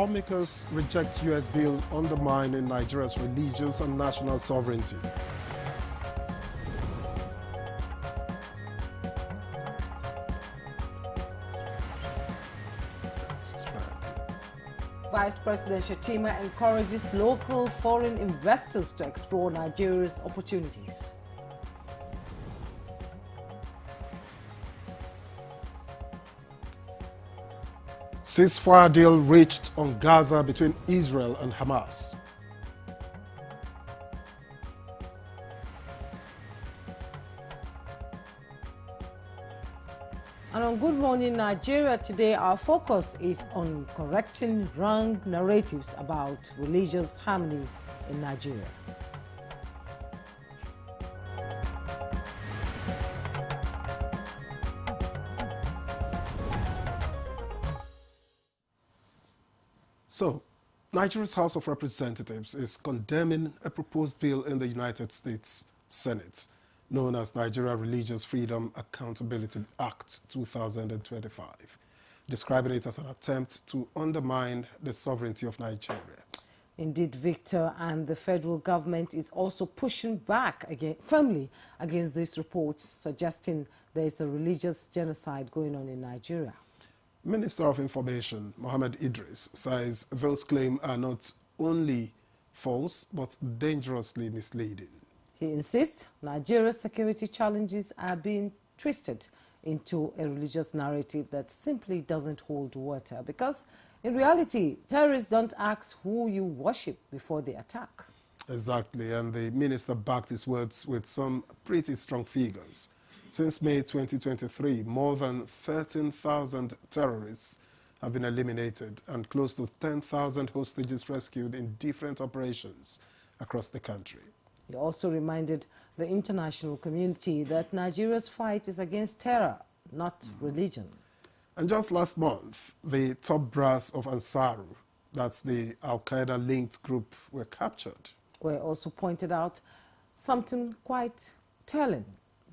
Lawmakers reject U.S. bill undermining Nigeria's religious and national sovereignty. Vice President Shettima encourages local foreign investors to explore Nigeria's opportunities. Ceasefire deal reached on Gaza between Israel and Hamas. And on Good Morning Nigeria today, our focus is on correcting wrong narratives about religious harmony in Nigeria. So, Nigeria's House of Representatives is condemning a proposed bill in the United States Senate, known as Nigeria Religious Freedom Accountability Act 2025, describing it as an attempt to undermine the sovereignty of Nigeria. Indeed, Victor, and the federal government is also pushing back firmly against these reports, suggesting there is a religious genocide going on in Nigeria. Minister of Information Mohammed Idris says those claims are not only false but dangerously misleading. He insists Nigeria's security challenges are being twisted into a religious narrative that simply doesn't hold water, because in reality, terrorists don't ask who you worship before they attack. Exactly, and the minister backed his words with some pretty strong figures. Since May 2023, more than 13,000 terrorists have been eliminated and close to 10,000 hostages rescued in different operations across the country. He also reminded the international community that Nigeria's fight is against terror, not religion. And just last month, the top brass of Ansaru, that's the Al-Qaeda linked group, were captured. We also pointed out something quite telling.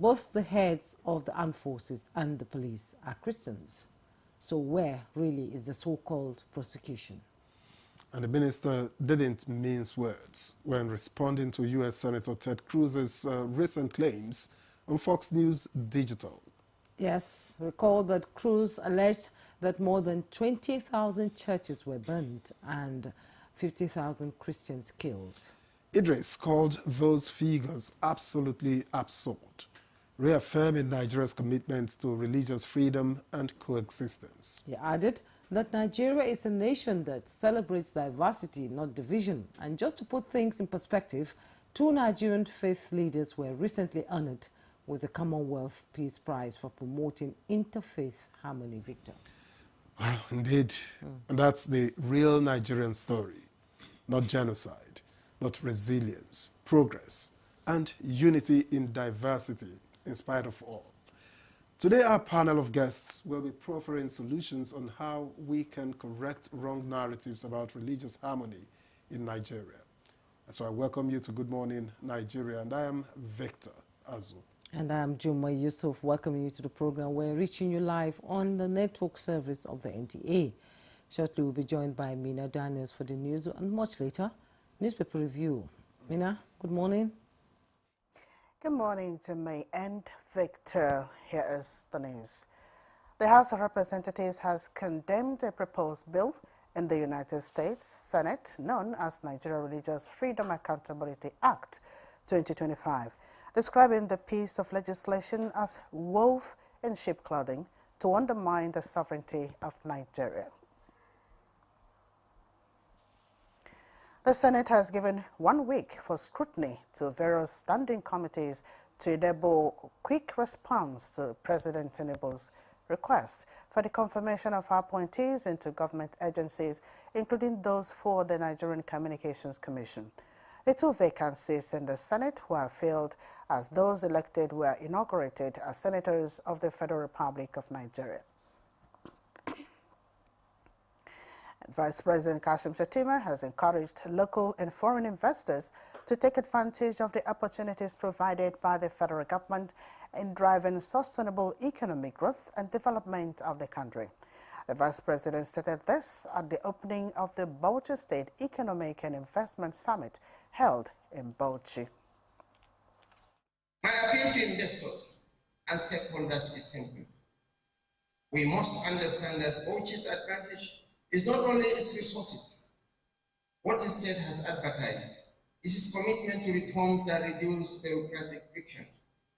Both the heads of the armed forces and the police are Christians. So where really is the so-called prosecution? And the minister didn't mince words when responding to U.S. Senator Ted Cruz's recent claims on Fox News Digital. Yes, recall that Cruz alleged that more than 20,000 churches were burned and 50,000 Christians killed. Idris called those figures absolutely absurd, reaffirming Nigeria's commitment to religious freedom and coexistence. He added that Nigeria is a nation that celebrates diversity, not division. And just to put things in perspective, 2 Nigerian faith leaders were recently honored with the Commonwealth Peace Prize for promoting interfaith harmony, Victor. Wow, indeed. And that's the real Nigerian story. Not genocide, but resilience, progress, and unity in diversity in spite of all. Today, our panel of guests will be proffering solutions on how we can correct wrong narratives about religious harmony in Nigeria. So I welcome you to Good Morning Nigeria, and I am Victor Azu. And I am Juma Yusuf, welcoming you to the program. We're reaching you live on the network service of the NTA. Shortly, we'll be joined by Mina Daniels for the news, and much later, newspaper review. Mina, good morning. Good morning to me and Victor. Here is the news. The House of Representatives has condemned a proposed bill in the United States Senate known as Nigeria Religious Freedom Accountability Act 2025, describing the piece of legislation as wolf in sheep clothing to undermine the sovereignty of Nigeria. The Senate has given 1 week for scrutiny to various standing committees to enable quick response to President Tinubu's request for the confirmation of appointees into government agencies, including those for the Nigerian Communications Commission. The 2 vacancies in the Senate were filled as those elected were inaugurated as senators of the Federal Republic of Nigeria. Vice President Kashim Shettima has encouraged local and foreign investors to take advantage of the opportunities provided by the federal government in driving sustainable economic growth and development of the country. The Vice President stated this at the opening of the Bauchi State Economic and Investment Summit held in Bauchi. My appeal to investors and stakeholders is simple. We must understand that Bauchi's advantage is not only its resources. What the state has advertised is its commitment to reforms that reduce bureaucratic friction,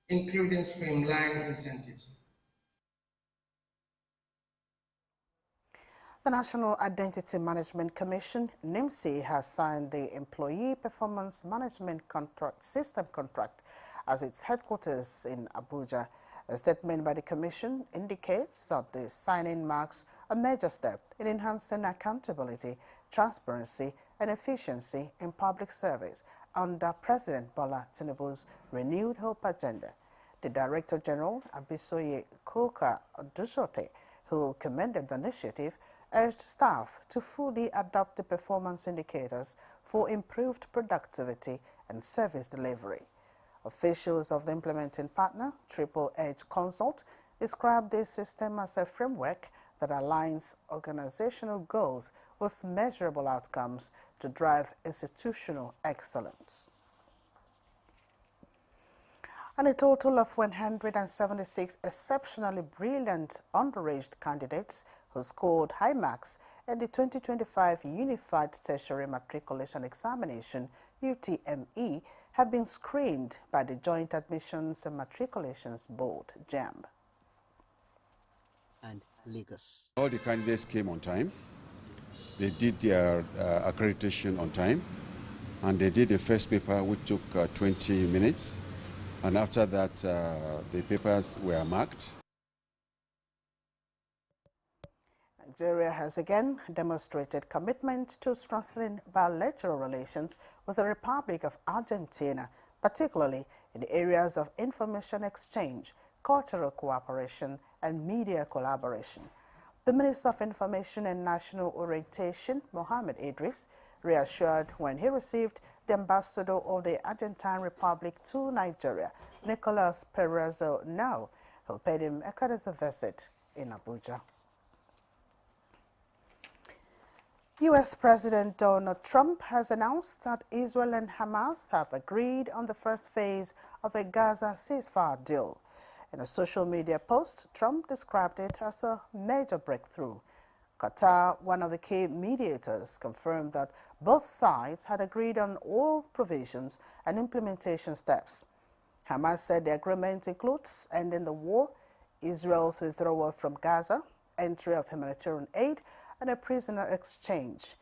including streamlining incentives. The National Identity Management Commission, NIMC, has signed the Employee Performance Management System contract as its headquarters in Abuja. A statement by the Commission indicates that the signing marks a major step in enhancing accountability, transparency, and efficiency in public service under President Bola Tinubu's renewed hope agenda. The Director General, Abisoye Koka Dusote, who commended the initiative, urged staff to fully adopt the performance indicators for improved productivity and service delivery. Officials of the implementing partner, Triple Edge Consult, described this system as a framework that aligns organizational goals with measurable outcomes to drive institutional excellence. And a total of 176 exceptionally brilliant underaged candidates who scored high marks at the 2025 Unified Tertiary Matriculation Examination, UTME, have been screened by the Joint Admissions and Matriculations Board, JAMB. And Lagos. All the candidates came on time. They did their accreditation on time, and they did the first paper, which took 20 minutes. And after that, the papers were marked. Nigeria has again demonstrated commitment to strengthening bilateral relations with the Republic of Argentina, particularly in the areas of information exchange, cultural cooperation, and media collaboration. The Minister of Information and National Orientation, Mohammed Idris, reassured when he received the ambassador of the Argentine Republic to Nigeria, Nicolas Perazo Now, who paid him a courtesy visit in Abuja. U.S. President Donald Trump has announced that Israel and Hamas have agreed on the first phase of a Gaza ceasefire deal. In a social media post, Trump described it as a major breakthrough. Qatar, one of the key mediators, confirmed that both sides had agreed on all provisions and implementation steps. Hamas said the agreement includes ending the war, Israel's withdrawal from Gaza, entry of humanitarian aid, and a prisoner exchange.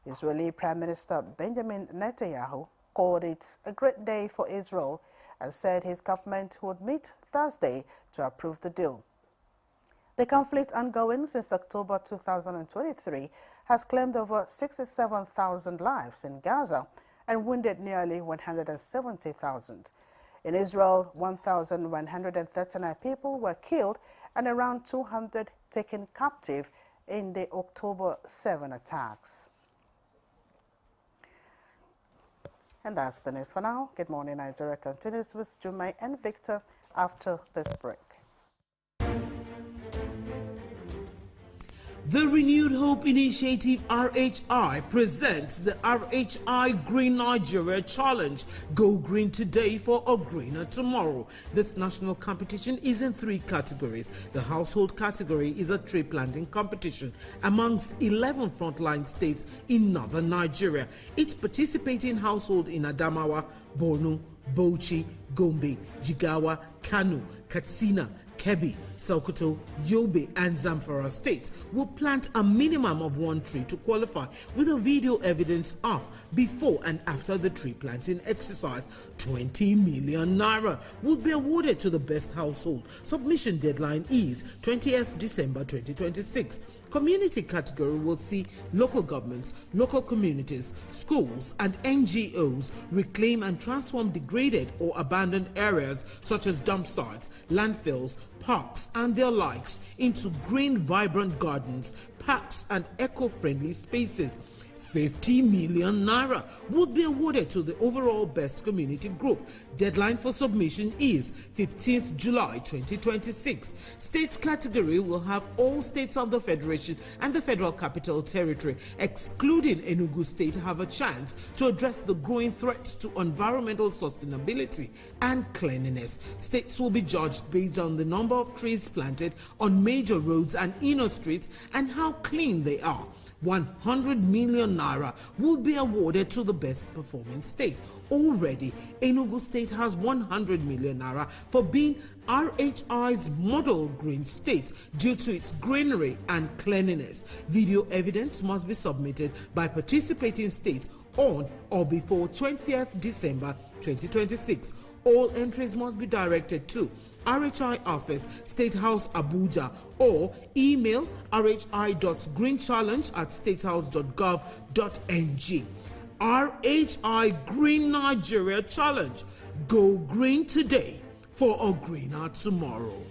Israeli Prime Minister Benjamin Netanyahu called it a great day for Israel and said his government would meet Thursday to approve the deal. The conflict ongoing since October 2023 has claimed over 67,000 lives in Gaza and wounded nearly 170,000. In Israel, 1,139 people were killed and around 200 taken captive in the October 7 attacks. And that's the news for now. Good morning, Nigeria continues with Jumai and Victor after this break. The Renewed Hope Initiative RHI presents the RHI Green Nigeria Challenge. Go green today for a greener tomorrow. This national competition is in 3 categories. The household category is a tree planting competition amongst 11 frontline states in northern Nigeria. Each participating household in Adamawa, Borno, Bauchi, Gombe, Jigawa, Kano, Katsina, Kebbi, Sokoto, Yobe, and Zamfara states will plant a minimum of 1 tree to qualify, with a video evidence of before and after the tree planting exercise. 20 million naira will be awarded to the best household. Submission deadline is 20th December 2026. Community category will see local governments, local communities, schools, and NGOs reclaim and transform degraded or abandoned areas such as dump sites, landfills, parks, and their likes into green, vibrant gardens, parks, and eco-friendly spaces. 50 million naira would be awarded to the overall best community group. Deadline for submission is 15th July 2026. State category will have all states of the Federation and the Federal Capital Territory, excluding Enugu State, have a chance to address the growing threats to environmental sustainability and cleanliness. States will be judged based on the number of trees planted on major roads and inner streets and how clean they are. 100 million naira will be awarded to the best performing state. Already, Enugu State has 100 million naira for being RHI's model green state due to its greenery and cleanliness. Video evidence must be submitted by participating states on or before 20th December 2026. All entries must be directed to RHI Office, State House, Abuja, or email rhi.greenchallenge@statehouse.gov.ng. RHI Green Nigeria Challenge. Go green today for a greener tomorrow.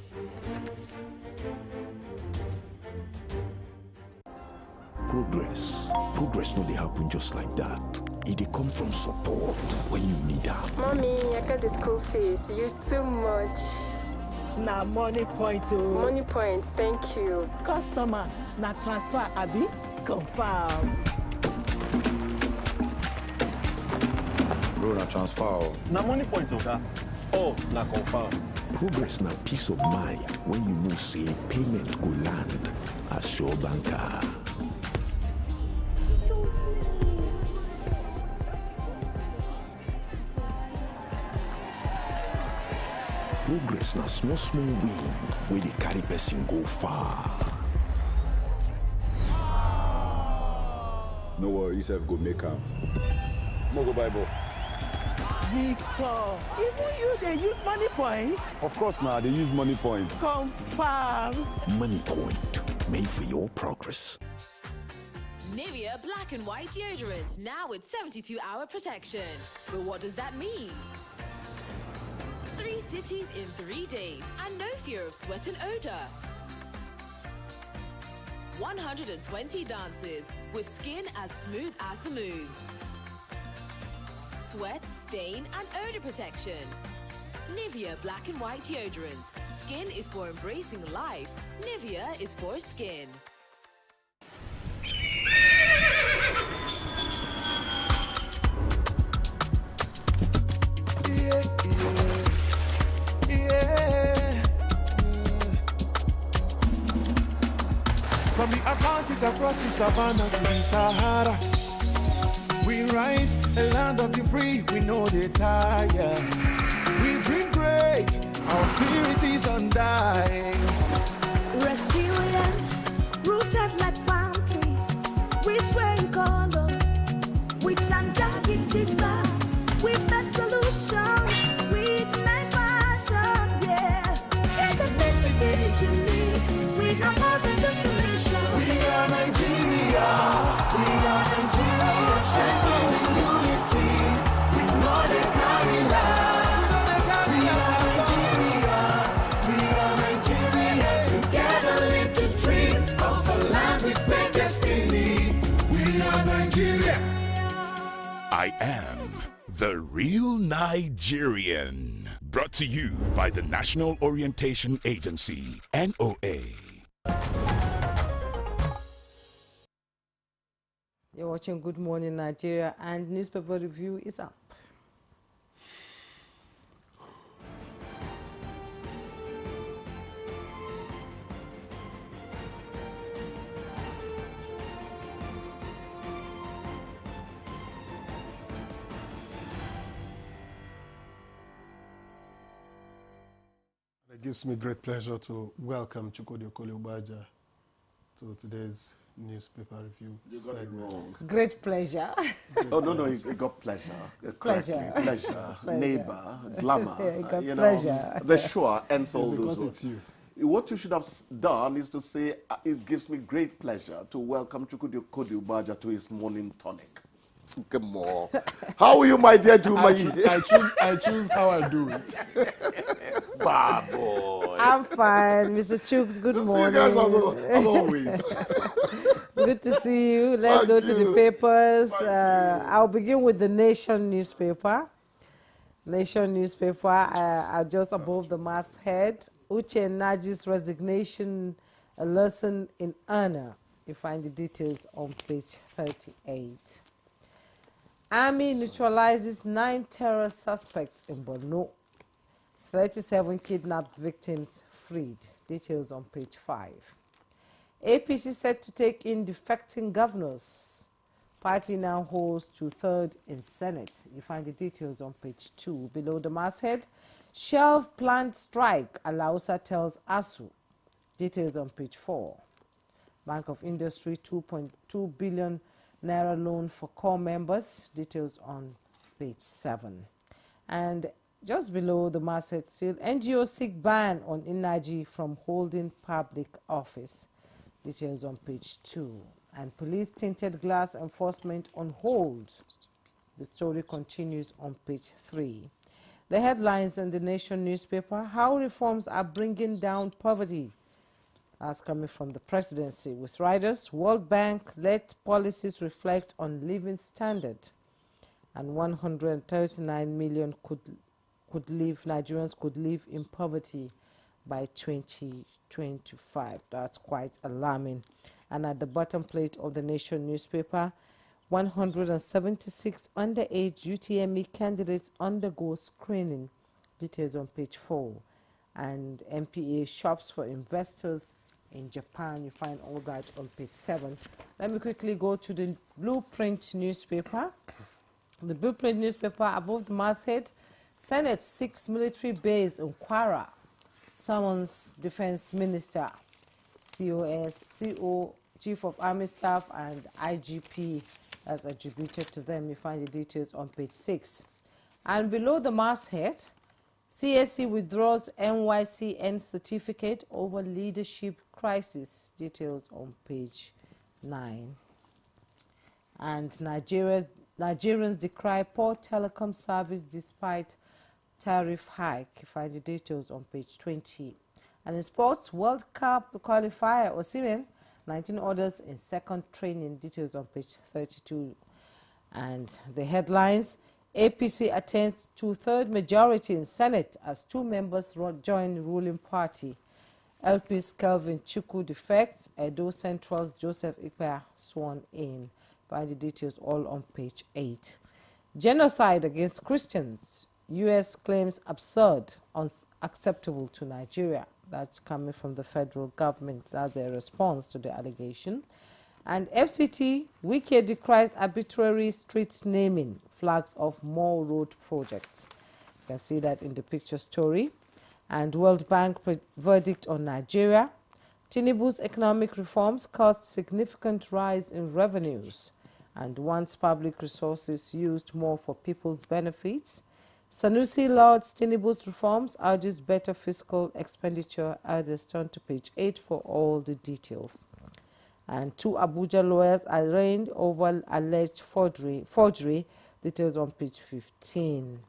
Progress no dey happen just like that. It dey come from support when you need am. Mommy, I got the school fees. You too much. Na money point o. Money point, thank you. Customer, na transfer abi? Confirm. Bro, na transfer. Na money point oga. Oh, na confirm. Progress na peace of mind when you know say payment go land as Sure Banker. Progress na small wind where they carry person go far. No worry, yourself go make am. Mo go Bible. Victor, even you dey use money point? Of course now, they use money point. Confirm. Money Point, made for your progress. Nivea Black and White Deodorant, now with 72-hour protection. But what does that mean? 3 cities in 3 days and no fear of sweat and odor. 120 dances with skin as smooth as the moves. Sweat, stain and odor protection. Nivea Black and White Deodorant. Skin is for embracing life. Nivea is for skin. From the Atlantic across the savannah to the Sahara, we rise, the land of the free, we know they tire. We dream great, our spirit is undying. Resilient, rooted like palm tree, we sway in color, with undying demand. We make solutions, we ignite passion, yeah. Diversity is unique, we are more than just a nation. We are Nigeria, strengthened in unity. We know they carry life. We are Nigeria, together live the dream of a land with great destiny. We are Nigeria. I am the real Nigerian. Brought to you by the National Orientation Agency, NOA. You're watching Good Morning Nigeria, and newspaper review is up. It gives me great pleasure to welcome Chukwudi Okoli-Ubaja to today's newspaper review segment. Great pleasure. Oh, no, you got pleasure. Pleasure. Pleasure. Neighbor, glamour. Got pleasure. The sure ends all It's those because words. it's you. What you should have done is to say, it gives me great pleasure to welcome Chukwudi Okoli-Ubaja to his morning tonic. Come on. How are you, my dear Jumayi? I choose how I do it. Bad boy. I'm fine, Mr. Chooks. Good morning. See you guys as always. It's Good to see you. Let's go to the papers. I'll begin with the Nation newspaper. Nation newspaper, just above the masthead. Uche Naji's resignation, a lesson in honor. You find the details on page 38. Army neutralizes 9 terror suspects in Borno. 37 kidnapped victims freed. Details on page 5. APC set to take in defecting governors. Party now holds 2/3 in Senate. You find the details on page 2. Below the masthead, shelf plant strike, Alausa tells ASU. Details on page 4. Bank of Industry 2.2 billion naira loan for core members. Details on page 7. And just below the masthead still, NGO seek ban on Inaji from holding public office. Details on page 2. And police tinted glass enforcement on hold. The story continues on page 3. The headlines in the Nation newspaper: how reforms are bringing down poverty. That's coming from the presidency. With riders, World Bank let policies reflect on living standard. And 139 million Nigerians could live in poverty by 2025. That's quite alarming. And at the bottom plate of the Nation newspaper, 176 underage UTME candidates undergo screening. Details on page 4. And MPA shops for investors in Japan. You find all that on page 7. Let me quickly go to the Blueprint newspaper. The Blueprint newspaper, above the masthead, Senate seeks military base in Kwara. Summons Defense Minister, CO, Chief of Army Staff, and IGP as attributed to them. You find the details on page 6. And below the masthead, CSC withdraws NYCN certificate over leadership crisis. Details on page 9. And Nigerians decry poor telecom service despite tariff hike. You find the details on page 20. And in sports, World Cup qualifier Osimhen, 19 orders in second training. Details on page 32. And the headlines: APC attains 2/3 majority in Senate as 2 members join ruling party. LP's Kelvin Chukwu defects. Edo Central's Joseph Ikpa sworn in. Find the details all on page 8. Genocide against Christians. U.S. claims absurd, unacceptable to Nigeria. That's coming from the federal government as a response to the allegation. And FCT, Wike decries arbitrary street naming, flags off more road projects. You can see that in the picture story. And World Bank verdict on Nigeria. Tinubu's economic reforms caused significant rise in revenues and wants public resources used more for people's benefits. Sanusi lauds Tinubu's reforms, urges better fiscal expenditure. Others turn to page 8 for all the details. And 2 Abuja lawyers arraigned over alleged forgery. Details on page 15.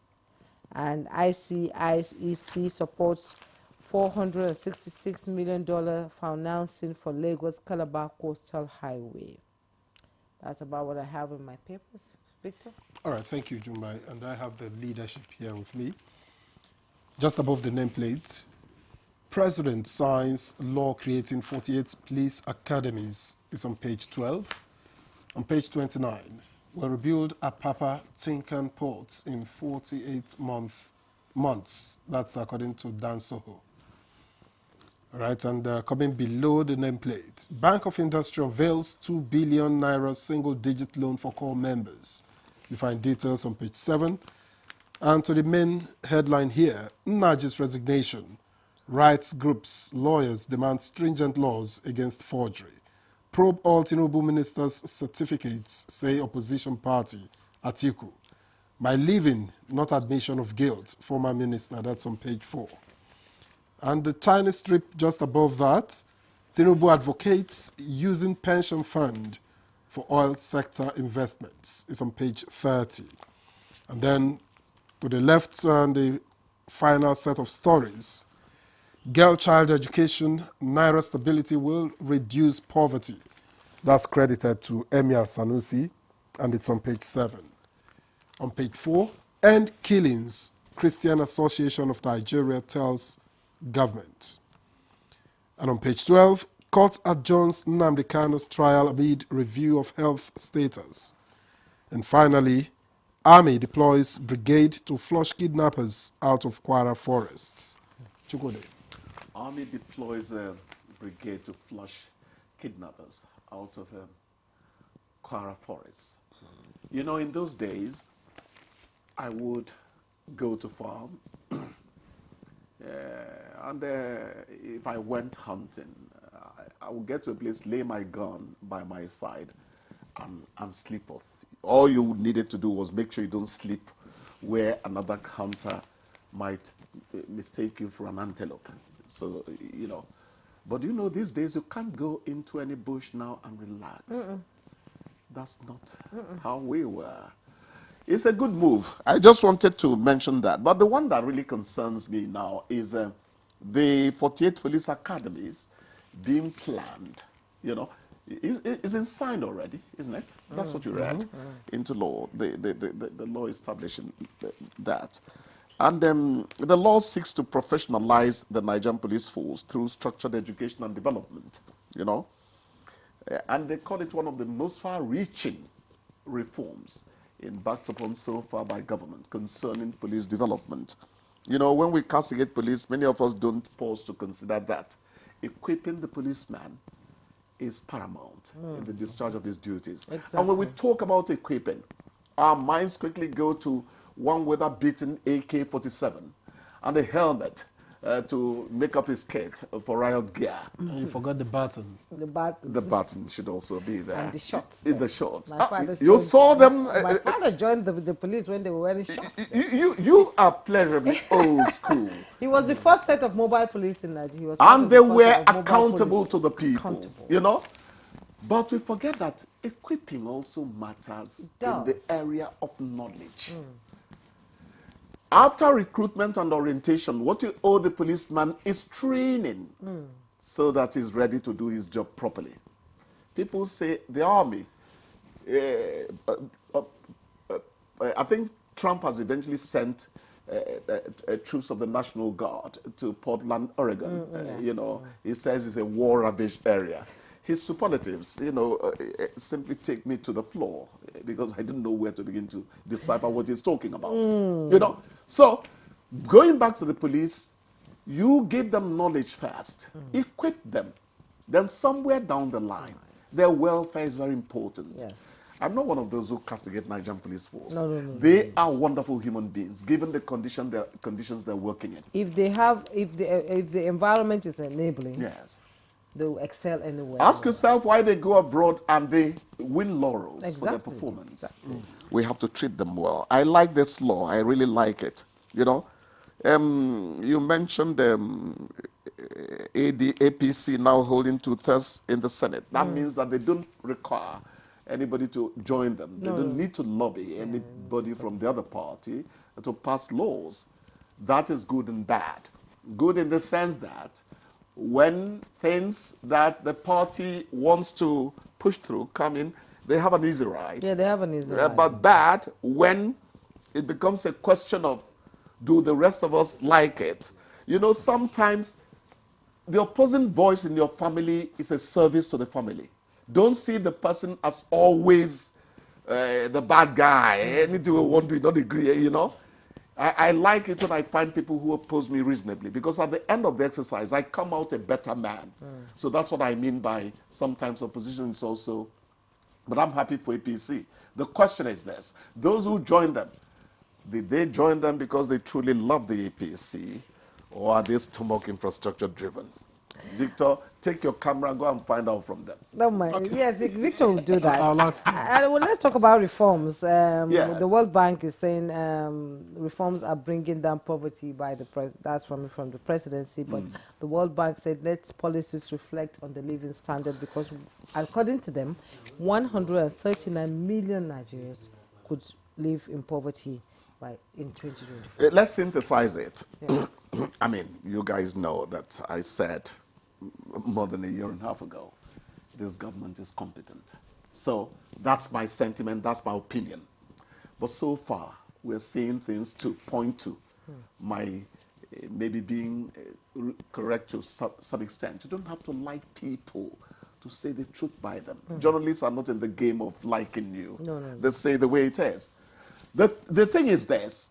And ICIEC supports $466 million financing for Lagos Calabar Coastal Highway. That's about what I have in my papers. Victor? All right, thank you, Jumbai. And I have the leadership here with me. Just above the nameplate, President signs law creating 48 police academies is on page 12. On page 29, we'll rebuild Apapa Tinkan ports in 48 months. That's according to Dan Soho. All right, and coming below the nameplate, Bank of Industry unveils 2 billion naira single-digit loan for core members. You find details on page 7. And to the main headline here, Nnaji's resignation. Rights groups, lawyers demand stringent laws against forgery. Probe all Tinubu ministers' certificates, say opposition party, Atiku. By leaving, not admission of guilt, former minister, that's on page 4. And the tiny strip just above that, Tinubu advocates using pension fund for oil sector investments. It's on page 30. And then to the left, the final set of stories. Girl child education, Naira stability will reduce poverty. That's credited to Emir Sanusi, and it's on page 7. On page 4, End Killings, Christian Association of Nigeria tells government. And on page 12, Court adjourns Nnamdi Kanu's trial amid review of health status. And finally, Army deploys brigade to flush kidnappers out of Kwara forests. Chukode. Army deploys a brigade to flush kidnappers out of Kwara forests. You know, in those days, I would go to farm, and if I went hunting, I would get to a place, lay my gun by my side, and sleep off. All you needed to do was make sure you don't sleep where another hunter might mistake you for an antelope. So, you know. But you know, these days you can't go into any bush now and relax. That's not how we were. It's a good move. I just wanted to mention that. But the one that really concerns me now is the 48 police academies being planned. You know, it's been signed already, isn't it? That's what you read into law. The law establishing that. And the law seeks to professionalize the Nigerian police force through structured education and development, you know. And they call it one of the most far-reaching reforms embarked upon so far by government concerning police development. You know, when we castigate police, many of us don't pause to consider that equipping the policeman is paramount in the discharge of his duties. Exactly. And when we talk about equipping, our minds quickly go to one weather-beaten AK-47 and a helmet to make up his kit for riot gear. And you forgot the baton. The baton. The baton should also be there. And the shorts. In the shorts. You saw them. My father joined the police when they were wearing shorts. You are pleasurably old school. He was the first set of mobile police in Nigeria. And they were accountable to the people, you know. But we forget that equipping also matters in the area of knowledge. After recruitment and orientation, what you owe the policeman is training so that he's ready to do his job properly. People say the army, I think Trump has eventually sent troops of the National Guard to Portland, Oregon. You know, he says it's a war-ravaged area. His superlatives, you know, simply take me to the floor because I didn't know where to begin to decipher what he's talking about. You know, so going back to the police, you give them knowledge first, equip them, then somewhere down the line, their welfare is very important. Yes. I'm not one of those who castigate Nigerian police force. No. They are wonderful human beings, given the conditions they're working in. If the environment is enabling, yes, they will excel anywhere. Ask yourself why they go abroad and they win laurels for their performance. We have to treat them well. I like this law. I really like it. You know, you mentioned APC now holding 2/3 in the Senate. That means that they don't require anybody to join them. They don't need to lobby anybody from the other party to pass laws. That is good and bad. Good in the sense that when things that the party wants to push through come in, they have an easy ride. Yeah, they have an easy ride. But bad when it becomes a question of, do the rest of us like it? You know, sometimes the opposing voice in your family is a service to the family. Don't see the person as always the bad guy. Anything we want to not agree, you know. I like it when I find people who oppose me reasonably, because at the end of the exercise, I come out a better man. So that's what I mean by sometimes opposition is also, but I'm happy for APC. The question is this: those who join them, did they join them because they truly love the APC, or are they stomach infrastructure driven? Victor, take your camera, go and find out from them. No, yes, Victor will do that. Well, let's talk about reforms. Yes. The World Bank is saying reforms are bringing down poverty by that's from the presidency. But the World Bank said let policies reflect on the living standard, because according to them, 139 million Nigerians could live in poverty in 2024. Let's synthesize it. Yes. I mean, you guys know that I said more than a year and a half ago this government is competent. So that's my sentiment, that's my opinion. But so far, we're seeing things to point to my maybe being correct to some extent. You don't have to like people to say the truth by them. Journalists are not in the game of liking you. No. They say the way it is. The thing is this.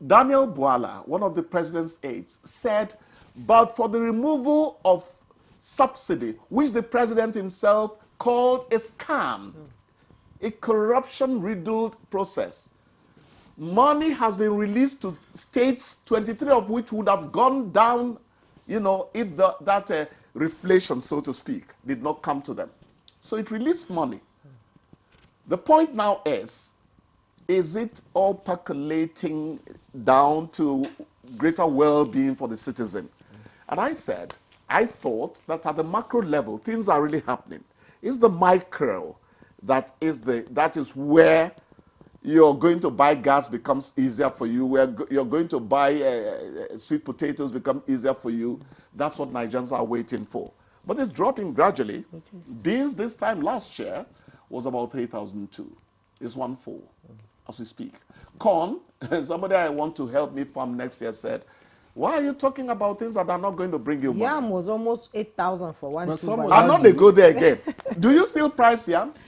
Daniel Bwala, one of the president's aides, said, but for the removal of subsidy, which the president himself called a scam, a corruption-riddled process, money has been released to states, 23 of which would have gone down, you know, if that reflation, so to speak, did not come to them. So it released money. The point now is it all percolating down to greater well-being for the citizen? And I said, I thought that at the macro level, things are really happening. It's the micro that is where you're going to buy gas becomes easier for you, where you're going to buy sweet potatoes become easier for you. That's what Nigerians are waiting for. But it's dropping gradually. Beans this time last year was about 3,002. It's 1.4 as we speak. Corn, somebody I want to help me farm next year said, why are you talking about things that are not going to bring you money? Yam was almost 8,000 for one tube. I'm not they go there again. Do you still price yams?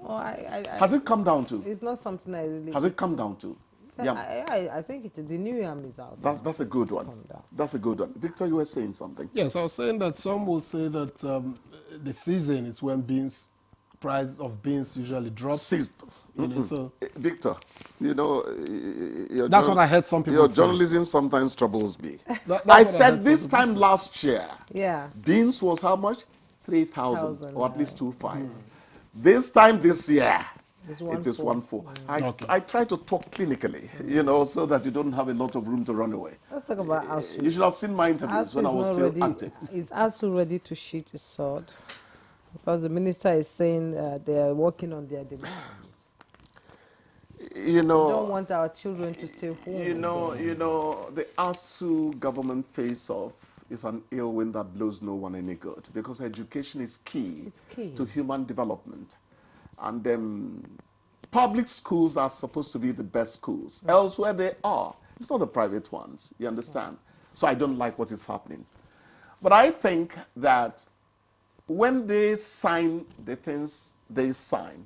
Oh, Has it come down to? It's not something I really... Has it come down to? Yam. I think the new yam is out. That's a good one. That's a good one. Victor, you were saying something. Yes, I was saying that some will say that the season is when price of beans usually drops. You know, so Victor, you know, that's what I heard some people say. Your journalism sometimes troubles me. I said this time last year, beans was how much? 3,000 or at least 2.5. This time this year, it is 1.4. I try to talk clinically, you know, so that you don't have a lot of room to run away. Let's talk about ASU. You should have seen my interviews when I was still active. Is ASU ready to sheath his sword? Because the minister is saying they are working on their demands. You know, we don't want our children to stay home. You know, the ASU government face-off is an ill wind that blows no one any good, because education is key, to human development. And public schools are supposed to be the best schools. Elsewhere they are. It's not the private ones, you understand? So I don't like what is happening. But I think that when they sign the things they sign,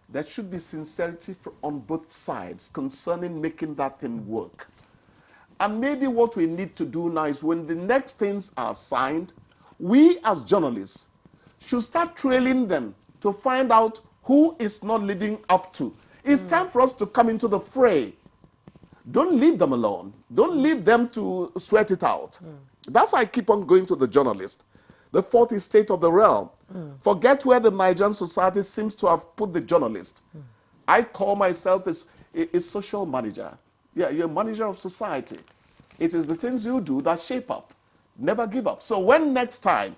there should be sincerity on both sides concerning making that thing work. And maybe what we need to do now is when the next things are signed, we as journalists should start trailing them to find out who is not living up to. It's time for us to come into the fray. Don't leave them alone. Don't leave them to sweat it out. That's why I keep on going to the journalist. The fourth estate of the realm. Forget where the Nigerian society seems to have put the journalist. I call myself a social manager. Yeah, you're a manager of society. It is the things you do that shape up. Never give up. So when next time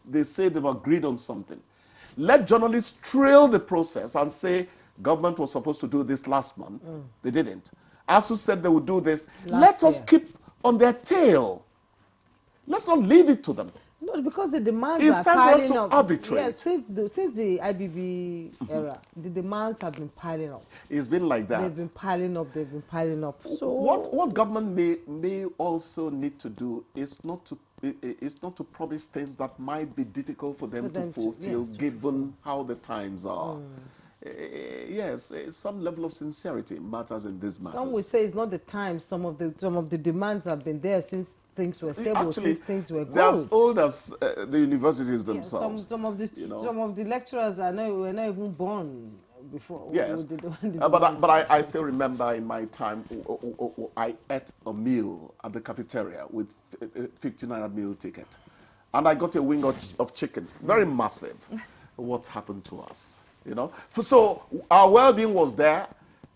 they say they've agreed on something, let journalists trail the process and say, government was supposed to do this last month. They didn't. ASU said they would do this. Let us keep on their tail. Let's not leave it to them. No, because the demands it's are time piling for us to up. arbitrate. Yes, since the IBB era, the demands have been piling up. It's been like that. They've been piling up. They've been piling up. So what government may also need to do is not to promise things that might be difficult for them to fulfill, given how the times are. Yes, some level of sincerity matters in this matter. Some would say it's not the time. Some of the demands have been there since things were stable, actually, since things were good. They're as old as the universities themselves. Some of the lecturers were not even born before. Yes, but I still remember in my time I ate a meal at the cafeteria with 15 meal ticket, and I got a wing of chicken, very massive. What happened to us? You know, so our well-being was there,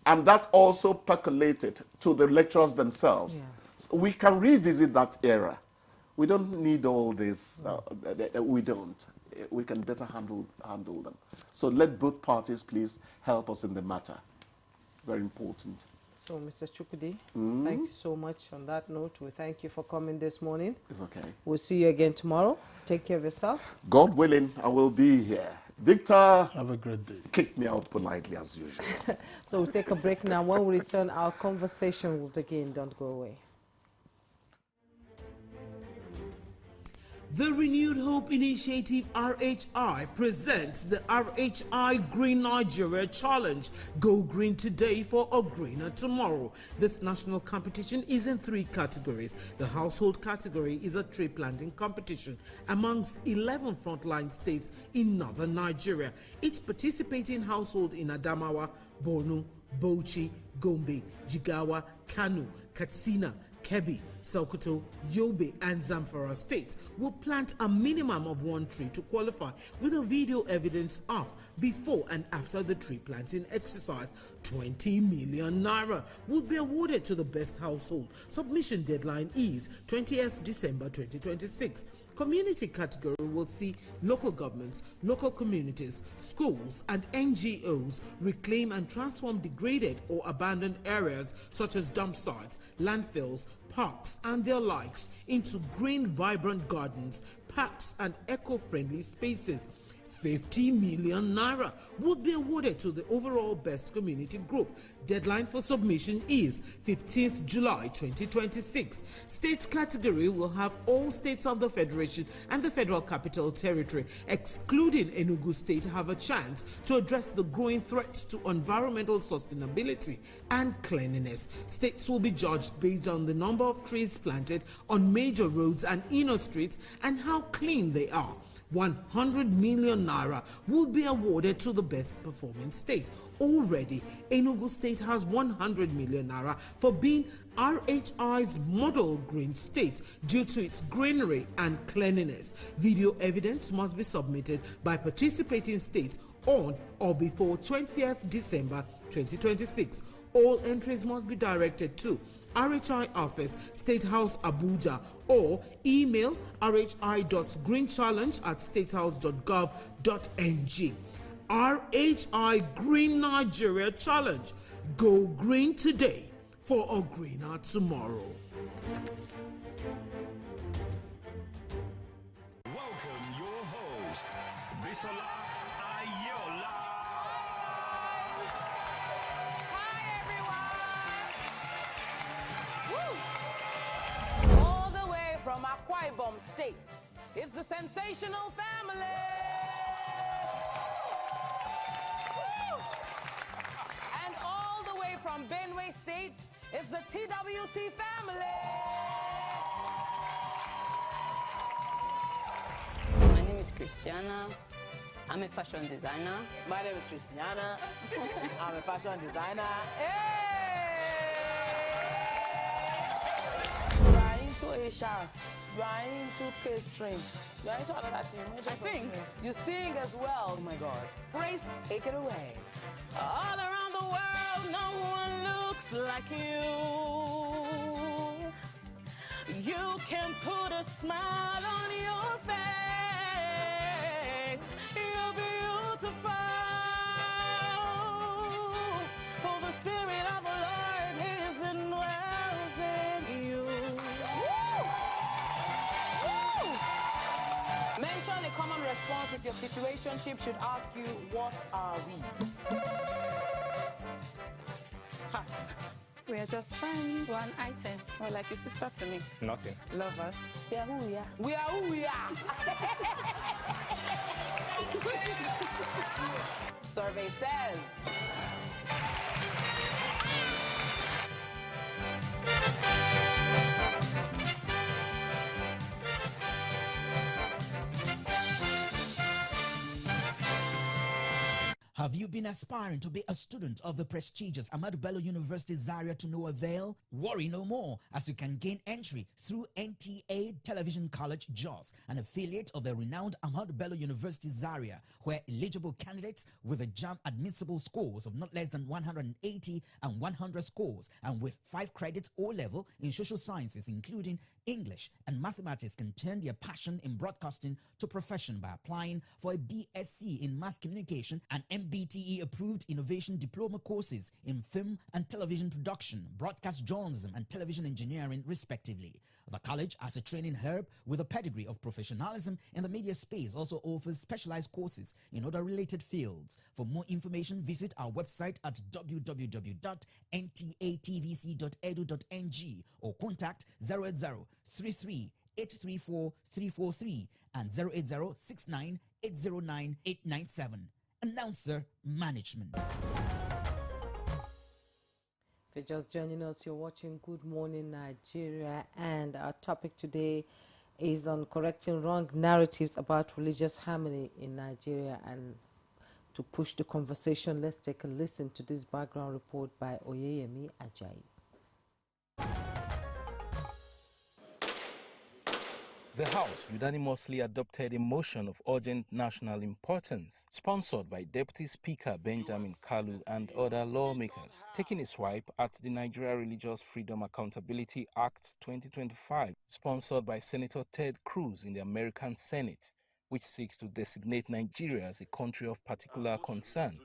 and that also percolated to the lecturers themselves. Yeah. So we can revisit that era. We don't need all this. We don't. We can better handle them. So let both parties please help us in the matter. Very important. So, Mr. Chukudi, thank you so much. On that note, we thank you for coming this morning. It's okay. We'll see you again tomorrow. Take care of yourself. God willing, I will be here. Victor, have a great day. Kick me out politely as usual. So we'll take a break now. When we return, our conversation will begin. Don't go away. The Renewed Hope Initiative RHI presents the RHI Green Nigeria Challenge. Go green today for a greener tomorrow. This national competition is in 3 categories. The household category is a tree planting competition amongst 11 frontline states in northern Nigeria. Each participating household in Adamawa, Borno, Bauchi, Gombe, Jigawa, Kano, Katsina, Kebbi, Sokoto, Yobe, and Zamfara states will plant a minimum of 1 tree to qualify, with a video evidence of before and after the tree planting exercise. 20 million naira will be awarded to the best household. Submission deadline is 20th December 2026. Community category will see local governments, local communities, schools, and NGOs reclaim and transform degraded or abandoned areas such as dump sites, landfills, parks, and their likes into green, vibrant gardens, parks, and eco-friendly spaces. 50 million naira would be awarded to the overall best community group. Deadline for submission is 15th July 2026. State category will have all states of the Federation and the Federal Capital Territory, excluding Enugu State, have a chance to address the growing threats to environmental sustainability and cleanliness. States will be judged based on the number of trees planted on major roads and inner streets and how clean they are. 100 million naira will be awarded to the best performing state. Already, Enugu State has 100 million naira for being RHI's model green state due to its greenery and cleanliness. Video evidence must be submitted by participating states on or before 20th December 2026. All entries must be directed to RHI Office, State House, Abuja, or email rhi.greenchallenge@statehouse.gov.ng. RHI Green Nigeria Challenge. Go green today for a greener tomorrow. Welcome your host, Bisola Ayola. All the way from Akwa Ibom State, it's the sensational family. Woo! And all the way from Benue State, it's the TWC family. My name is Christiana. I'm a fashion designer. My name is Christiana. I'm a fashion designer. You are into Asia. You are into catering. You are into another thing. I sing. You sing as well. Oh my God. Grace, take it away. All around the world, no one looks like you. You can put a smile on your face. You're beautiful. For the Spirit of the Lord lives and dwells in you. Mention a common response if your situationship should ask you, what are we? Pass. We are just friends. One item. Or like a sister to me. Nothing. Lovers. We are who we are. We are who we are. Survey says. Have you been aspiring to be a student of the prestigious Ahmadu Bello University Zaria to no avail? Worry no more, as you can gain entry through NTA Television College Jos, an affiliate of the renowned Ahmadu Bello University Zaria, where eligible candidates with a JAMB admissible scores of not less than 180 and 100 scores, and with 5 credits O-level in social sciences, including English, and mathematics can turn their passion in broadcasting to profession by applying for a BSc in Mass Communication and MBTE-approved innovation diploma courses in film and television production, broadcast journalism, and television engineering, respectively. The college, as a training hub with a pedigree of professionalism in the media space, also offers specialized courses in other related fields. For more information, visit our website at www.ntatvc.edu.ng or contact 080-33-834-343 and 080-69-809-897. Announcer Management. If you're just joining us, you're watching Good Morning Nigeria, and our topic today is on correcting wrong narratives about religious harmony in Nigeria. And to push the conversation, let's take a listen to this background report by Oyeyemi Ajayi. The House unanimously adopted a motion of urgent national importance, sponsored by Deputy Speaker Benjamin Kalu and other lawmakers, taking a swipe at the Nigeria Religious Freedom Accountability Act 2025, sponsored by Senator Ted Cruz in the American Senate, which seeks to designate Nigeria as a country of particular concern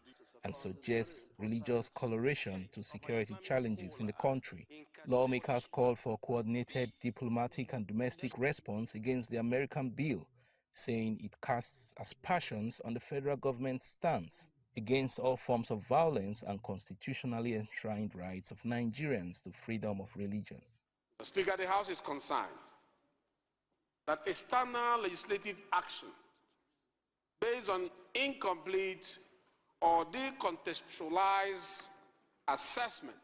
and suggests religious coloration to security challenges in the country. Lawmakers called for coordinated diplomatic and domestic response against the American bill, saying it casts aspersions on the federal government's stance against all forms of violence and constitutionally enshrined rights of Nigerians to freedom of religion. The Speaker of the House is concerned that external legislative action based on incomplete or decontextualized assessment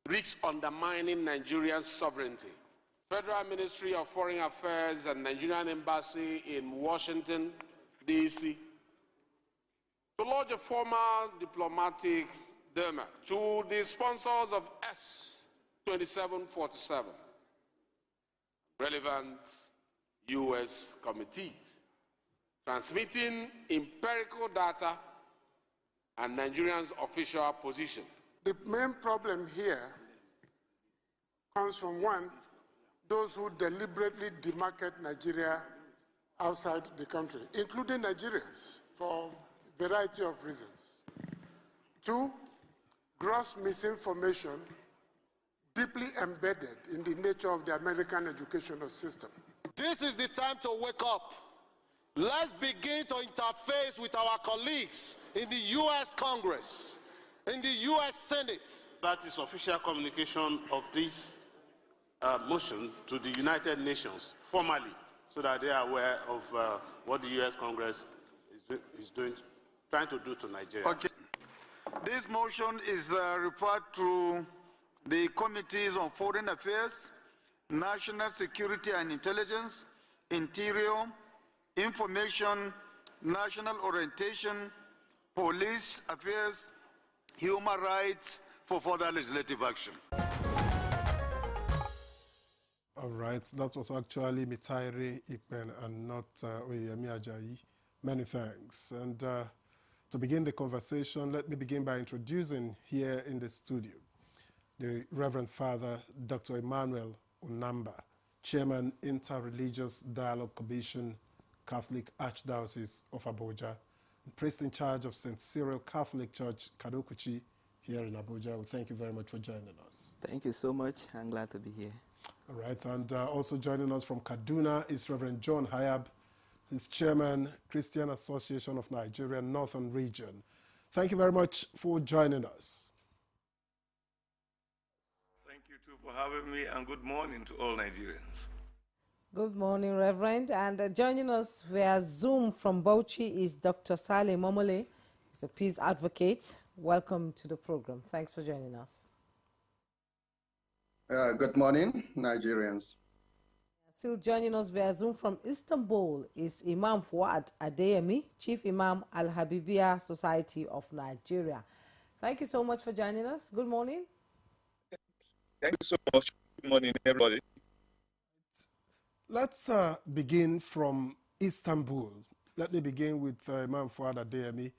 risks undermining Nigeria's sovereignty. Federal Ministry of Foreign Affairs and Nigerian Embassy in Washington, D.C. to lodge a formal diplomatic demand to the sponsors of S-2747, relevant U.S. committees, transmitting empirical data and Nigerians' official position. The main problem here comes from, one, those who deliberately demarcate Nigeria outside the country, including Nigerians, for a variety of reasons. Two, gross misinformation deeply embedded in the nature of the American educational system. This is the time to wake up. Let's begin to interface with our colleagues in the U.S. Congress, in the U.S. Senate. That is official communication of this motion to the United Nations formally, so that they are aware of what the U.S. Congress is trying to do to Nigeria. Okay. This motion is referred to the Committees on Foreign Affairs, National Security and Intelligence, Interior, Information, National Orientation, Police Affairs, Human Rights, for further legislative action. All right, that was actually Mitaire Ikpen and not Oyeyemi Ajayi. Many thanks. And to begin the conversation, let me begin by introducing here in the studio the Reverend Father Dr. Emmanuel Unamba, Chairman, Interreligious Dialogue Commission, Catholic Archdiocese of Abuja, and priest in charge of St. Cyril Catholic Church, Kadokuchi, here in Abuja. Well, thank you very much for joining us. Thank you so much. I'm glad to be here. All right, and also joining us from Kaduna is Reverend John Hayab. He's Chairman, Christian Association of Nigeria, Northern Region. Thank you very much for joining us. Thank you too for having me, and good morning to all Nigerians. Good morning, Reverend. And joining us via Zoom from Bauchi is Dr. Saleh Momole. He's a peace advocate. Welcome to the program. Thanks for joining us. Good morning, Nigerians. Still joining us via Zoom from Istanbul is Imam Fuad Adeyemi, Chief Imam Al-Habibiyya Society of Nigeria. Thank you so much for joining us. Good morning. Thank you so much. Good morning, everybody. Let's begin from Istanbul. Let me begin with Imam Fuad Adeyemi.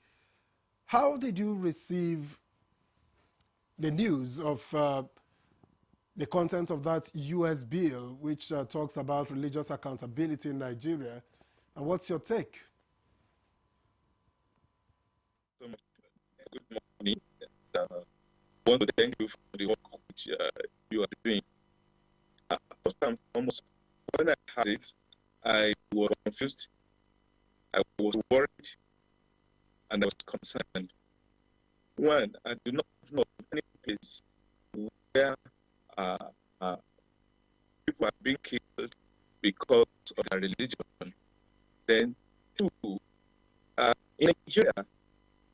How did you receive the news of the content of that U.S. bill, which talks about religious accountability in Nigeria. And what's your take? So much. Good morning. I want to thank you for the work which you are doing. First and foremost, when I heard it, I was confused, I was worried, and I was concerned. One, I do not know any place where people are being killed because of their religion. Then, two, in Nigeria,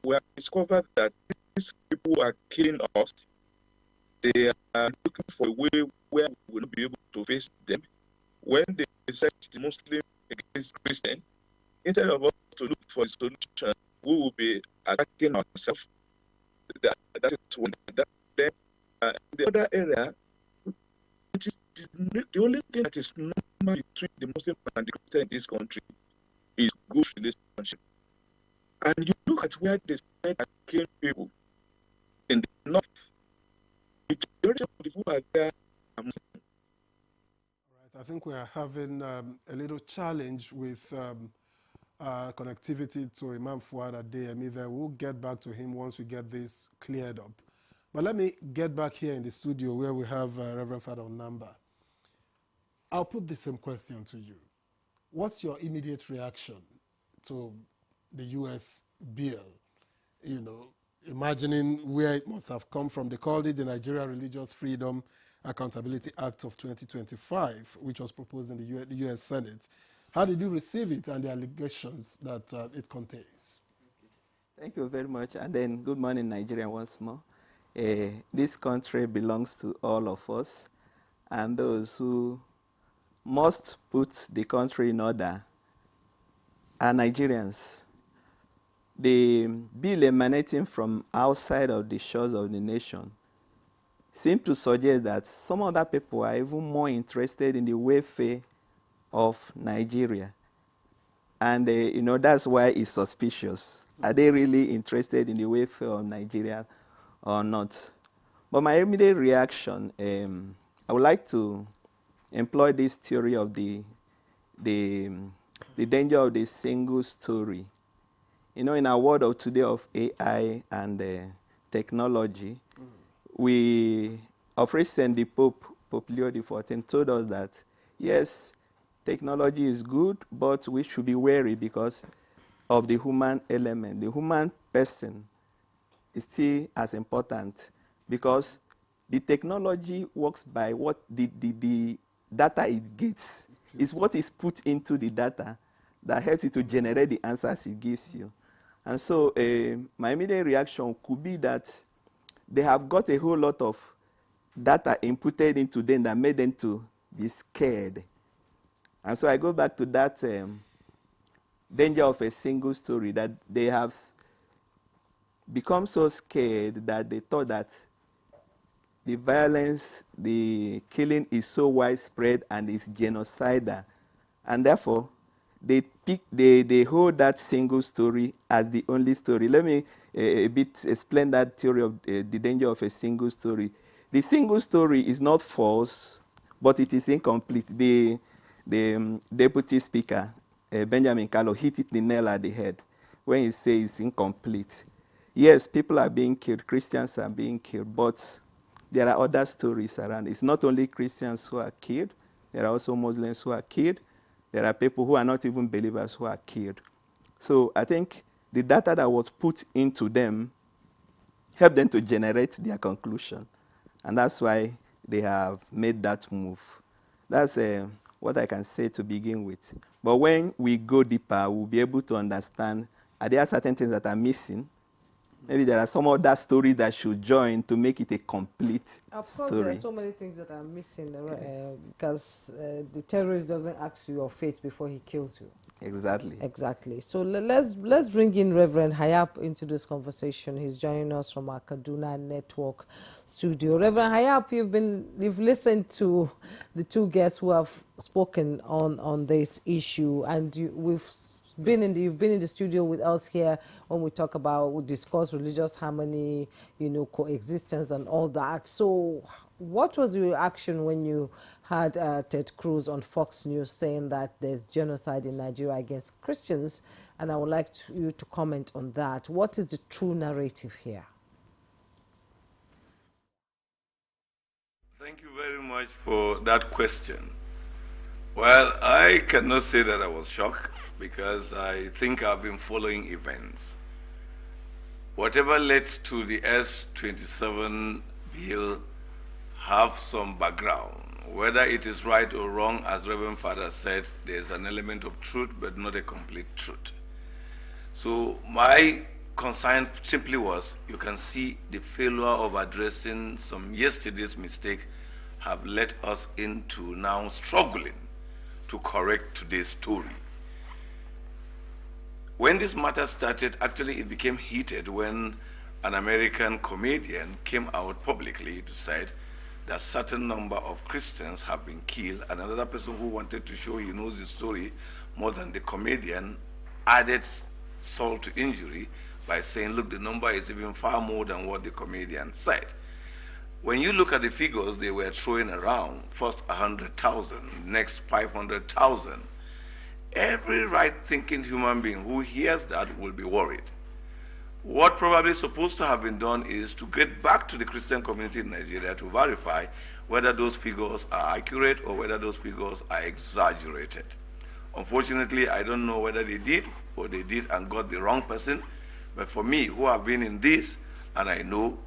we have discovered that these people are killing us. They are looking for a way where we will not be able to face them. When they set the Muslim against Christian, instead of us to look for a solution, we will be attacking ourselves. That is one. Then the other area, which is the only thing that is normal between the Muslim and the Christian in this country, is good relationship. And you look at where they start killing people in the north. The majority of the people are there are Muslim. Right, I think we are having a little challenge with connectivity to Imam Fuad Adeyemi. We'll get back to him once we get this cleared up. But let me get back here in the studio where we have Reverend Father Onamba. I'll put the same question to you. What's your immediate reaction to the U.S. bill? You know, imagining where it must have come from. They called it the Nigeria Religious Freedom Accountability Act of 2025, which was proposed in the U.S. Senate. How did you receive it and the allegations that it contains? Thank you very much. And then good morning, Nigeria, once more. This country belongs to all of us, and those who must put the country in order are Nigerians. The bill emanating from outside of the shores of the nation seems to suggest that some other people are even more interested in the welfare of Nigeria. And, you know, that's why it's suspicious. Are they really interested in the welfare of Nigeria or not? But my immediate reaction, I would like to employ this theory of the danger of the single story. You know, in our world of today of AI and technology, we, of recent, the Pope Leo XIV told us that, yes, technology is good, but we should be wary because of the human element. The human person is still as important because the technology works by what the data it gets. It's what is put into the data that helps it to generate the answers it gives you. And so my immediate reaction could be that they have got a whole lot of data inputted into them that made them to be scared. And so I go back to that danger of a single story, that they have become so scared that they thought that the violence, the killing is so widespread and is genocidal. And therefore, they hold that single story as the only story. Let me a bit explain that theory of the danger of a single story. The single story is not false, but it is incomplete. The Deputy Speaker, Benjamin Kalu, hit it the nail at the head when he says it's incomplete. Yes, people are being killed, Christians are being killed, but there are other stories around. It's not only Christians who are killed, there are also Muslims who are killed. There are people who are not even believers who are killed. So I think the data that was put into them helped them to generate their conclusion. And that's why they have made that move. That's what I can say to begin with. But when we go deeper, we'll be able to understand, are there certain things that are missing? Maybe there are some other stories that should join to make it a complete story. Of course, there are so many things that are missing because the terrorist doesn't ask you your fate before he kills you. Exactly. Exactly. So let's bring in Reverend Hayab into this conversation. He's joining us from our Kaduna Network studio. Reverend Hayab, you've listened to the two guests who have spoken on this issue, and you've been in the studio with us here when we discuss religious harmony, you know, coexistence and all that. So What was your reaction when you had Ted Cruz on Fox News saying that there's genocide in Nigeria against Christians? And I would like you to comment on that. What is the true narrative here? Thank you very much for that question. Well, I cannot say that I was shocked because I think I've been following events. Whatever led to the S-27 bill have some background. Whether it is right or wrong, as Reverend Father said, there's an element of truth, but not a complete truth. So my concern simply was, you can see the failure of addressing some yesterday's mistake have led us into now struggling to correct today's story. When this matter started, actually it became heated when an American comedian came out publicly to say that certain number of Christians have been killed, and another person who wanted to show he knows the story more than the comedian added salt to injury by saying, look, the number is even far more than what the comedian said. When you look at the figures they were throwing around, first 100,000, next 500,000, every right-thinking human being who hears that will be worried. What probably is supposed to have been done is to get back to the Christian community in Nigeria to verify whether those figures are accurate or whether those figures are exaggerated. Unfortunately, I don't know whether they did or they did and got the wrong person, but for me, who have been in this, and I know,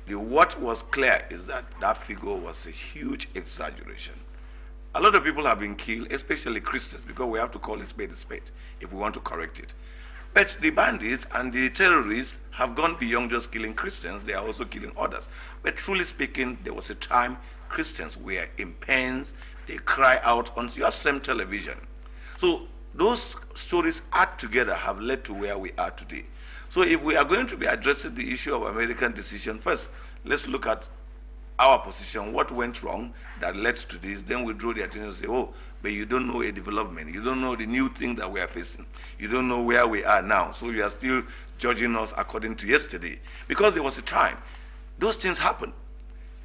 what was clear is that that figure was a huge exaggeration. A lot of people have been killed, especially Christians, because we have to call a spade if we want to correct it. But the bandits and the terrorists have gone beyond just killing Christians, they are also killing others. But truly speaking, there was a time Christians were in pains, they cry out on your same television. So those stories add together have led to where we are today. So if we are going to be addressing the issue of American decision, first, let's look at our position, what went wrong that led to this, then we draw the attention and say, oh, but you don't know a development. You don't know the new thing that we are facing. You don't know where we are now. So you are still judging us according to yesterday. Because there was a time, those things happened.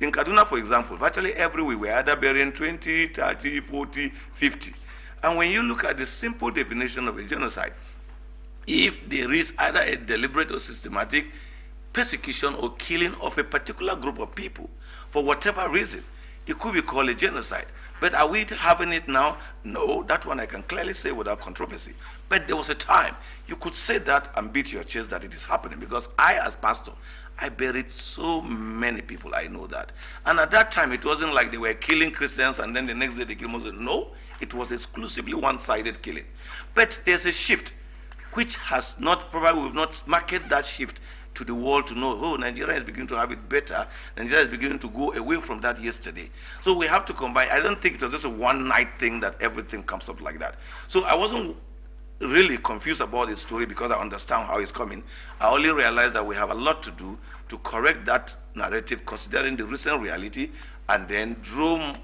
In Kaduna, for example, virtually everywhere we were either burying 20, 30, 40, 50. And when you look at the simple definition of a genocide, if there is either a deliberate or systematic persecution or killing of a particular group of people, for whatever reason, it could be called a genocide. But are we having it now? No, that one I can clearly say without controversy. But there was a time you could say that and beat your chest that it is happening, because I, as pastor, I buried so many people, I know that. And at that time, it wasn't like they were killing Christians and then the next day they killed Muslims. No, it was exclusively one-sided killing. But there's a shift, which has not, probably we've not marketed that shift to the world to know, oh, Nigeria is beginning to have it better. Nigeria is beginning to go away from that yesterday. So we have to combine. I don't think it was just a one-night thing that everything comes up like that. So I wasn't really confused about this story because I understand how it's coming. I only realized that we have a lot to do to correct that narrative, considering the recent reality, and then draw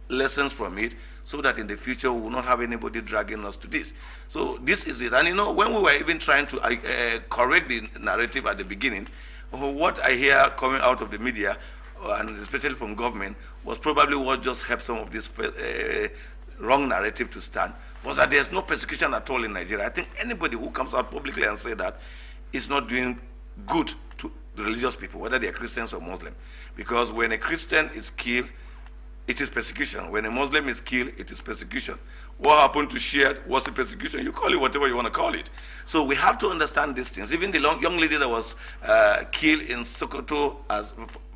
lessons from it, so that in the future we will not have anybody dragging us to this. So this is it. And you know, when we were even trying to correct the narrative at the beginning, what I hear coming out of the media, and especially from government, was probably what just helped some of this wrong narrative to stand, was that there's no persecution at all in Nigeria. I think anybody who comes out publicly and say that is not doing good to the religious people, whether they are Christians or Muslim. Because when a Christian is killed, it is persecution. When a Muslim is killed, it is persecution. What happened to Shia was the persecution. You call it whatever you want to call it. So we have to understand these things. Even the young lady that was killed in Sokoto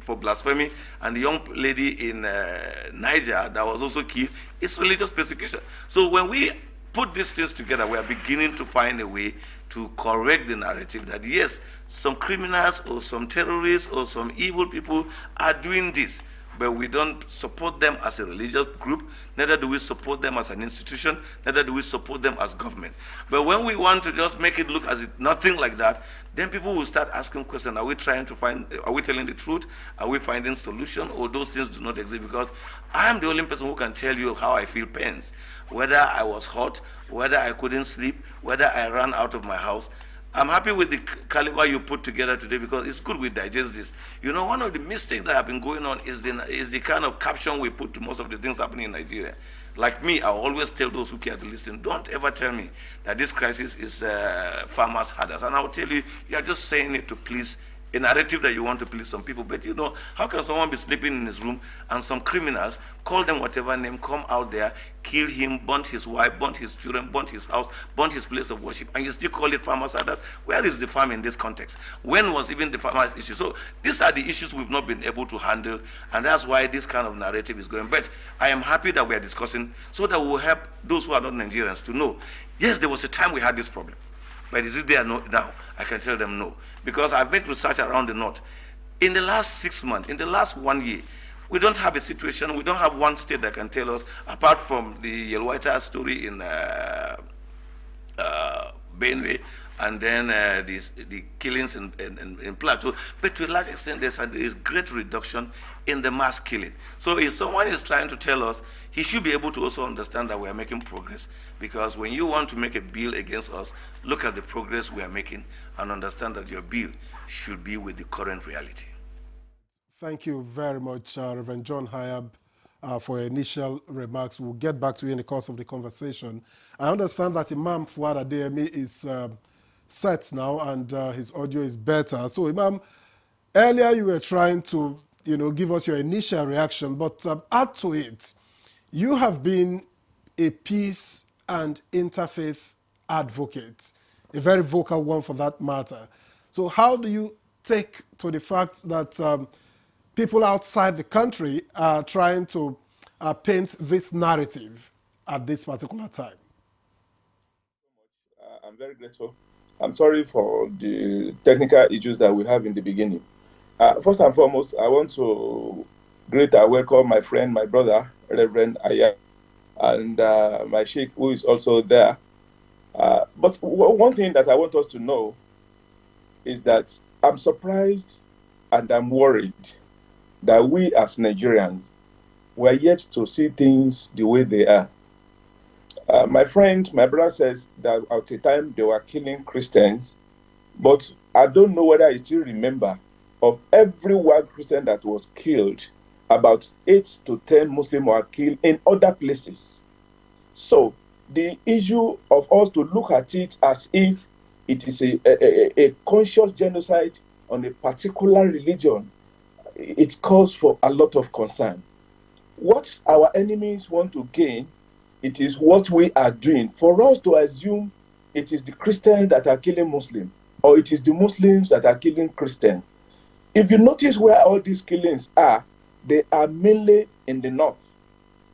for blasphemy, and the young lady in Niger that was also killed, it's religious persecution. So when we put these things together, we are beginning to find a way to correct the narrative that yes, some criminals or some terrorists or some evil people are doing this, but we don't support them as a religious group, neither do we support them as an institution, neither do we support them as government. But when we want to just make it look as if nothing like that, then people will start asking questions, are we trying to find, are we telling the truth? Are we finding solution? Or those things do not exist? Because I am the only person who can tell you how I feel pains. Whether I was hot, whether I couldn't sleep, whether I ran out of my house. I'm happy with the caliber you put together today because it's good we digest this. You know, one of the mistakes that have been going on is the kind of caption we put to most of the things happening in Nigeria. Like me, I always tell those who care to listen, don't ever tell me that this crisis is farmers' hardest. And I'll tell you, you are just saying it to please a narrative that you want to please some people. But you know, how can someone be sleeping in his room and some criminals, call them whatever name, come out there, kill him, burn his wife, burn his children, burn his house, burn his place of worship, and you still call it farmers' hardest? Where is the farm in this context? When was even the farmers' issue? So these are the issues we've not been able to handle, and that's why this kind of narrative is going. But I am happy that we are discussing so that we'll help those who are not Nigerians to know, yes, there was a time we had this problem. But is it there now? I can tell them no. Because I've made research around the north. In the last 6 months, in the last 1 year, we don't have a situation, we don't have one state that can tell us, apart from the Yelwaita story in Benue, and then the killings in Plateau. But to a large extent, there is great reduction in the mass killing. So if someone is trying to tell us, he should be able to also understand that we are making progress. Because when you want to make a bill against us, look at the progress we are making and understand that your bill should be with the current reality. Thank you very much, Reverend John Hayab, for your initial remarks. We'll get back to you in the course of the conversation. I understand that Imam Fuad Adeyemi is set now and his audio is better. So, Imam, earlier you were trying to, give us your initial reaction, but add to it. You have been a peace and interfaith advocate, a very vocal one for that matter. So how do you take to the fact that people outside the country are trying to paint this narrative at this particular time? I'm very grateful. I'm sorry for the technical issues that we have in the beginning. First and foremost, I want to greet and welcome my friend, my brother, Reverend Aya, and my sheikh, who is also there. But one thing that I want us to know is that I'm surprised and I'm worried that we as Nigerians were yet to see things the way they are. My brother says that at the time they were killing Christians, but I don't know whether I still remember of every one Christian that was killed, about 8 to 10 Muslims were killed in other places. So the issue of us to look at it as if it is a conscious genocide on a particular religion, it calls for a lot of concern. What our enemies want to gain, it is what we are doing. For us to assume it is the Christians that are killing Muslims, or it is the Muslims that are killing Christians. If you notice where all these killings are, they are mainly in the north.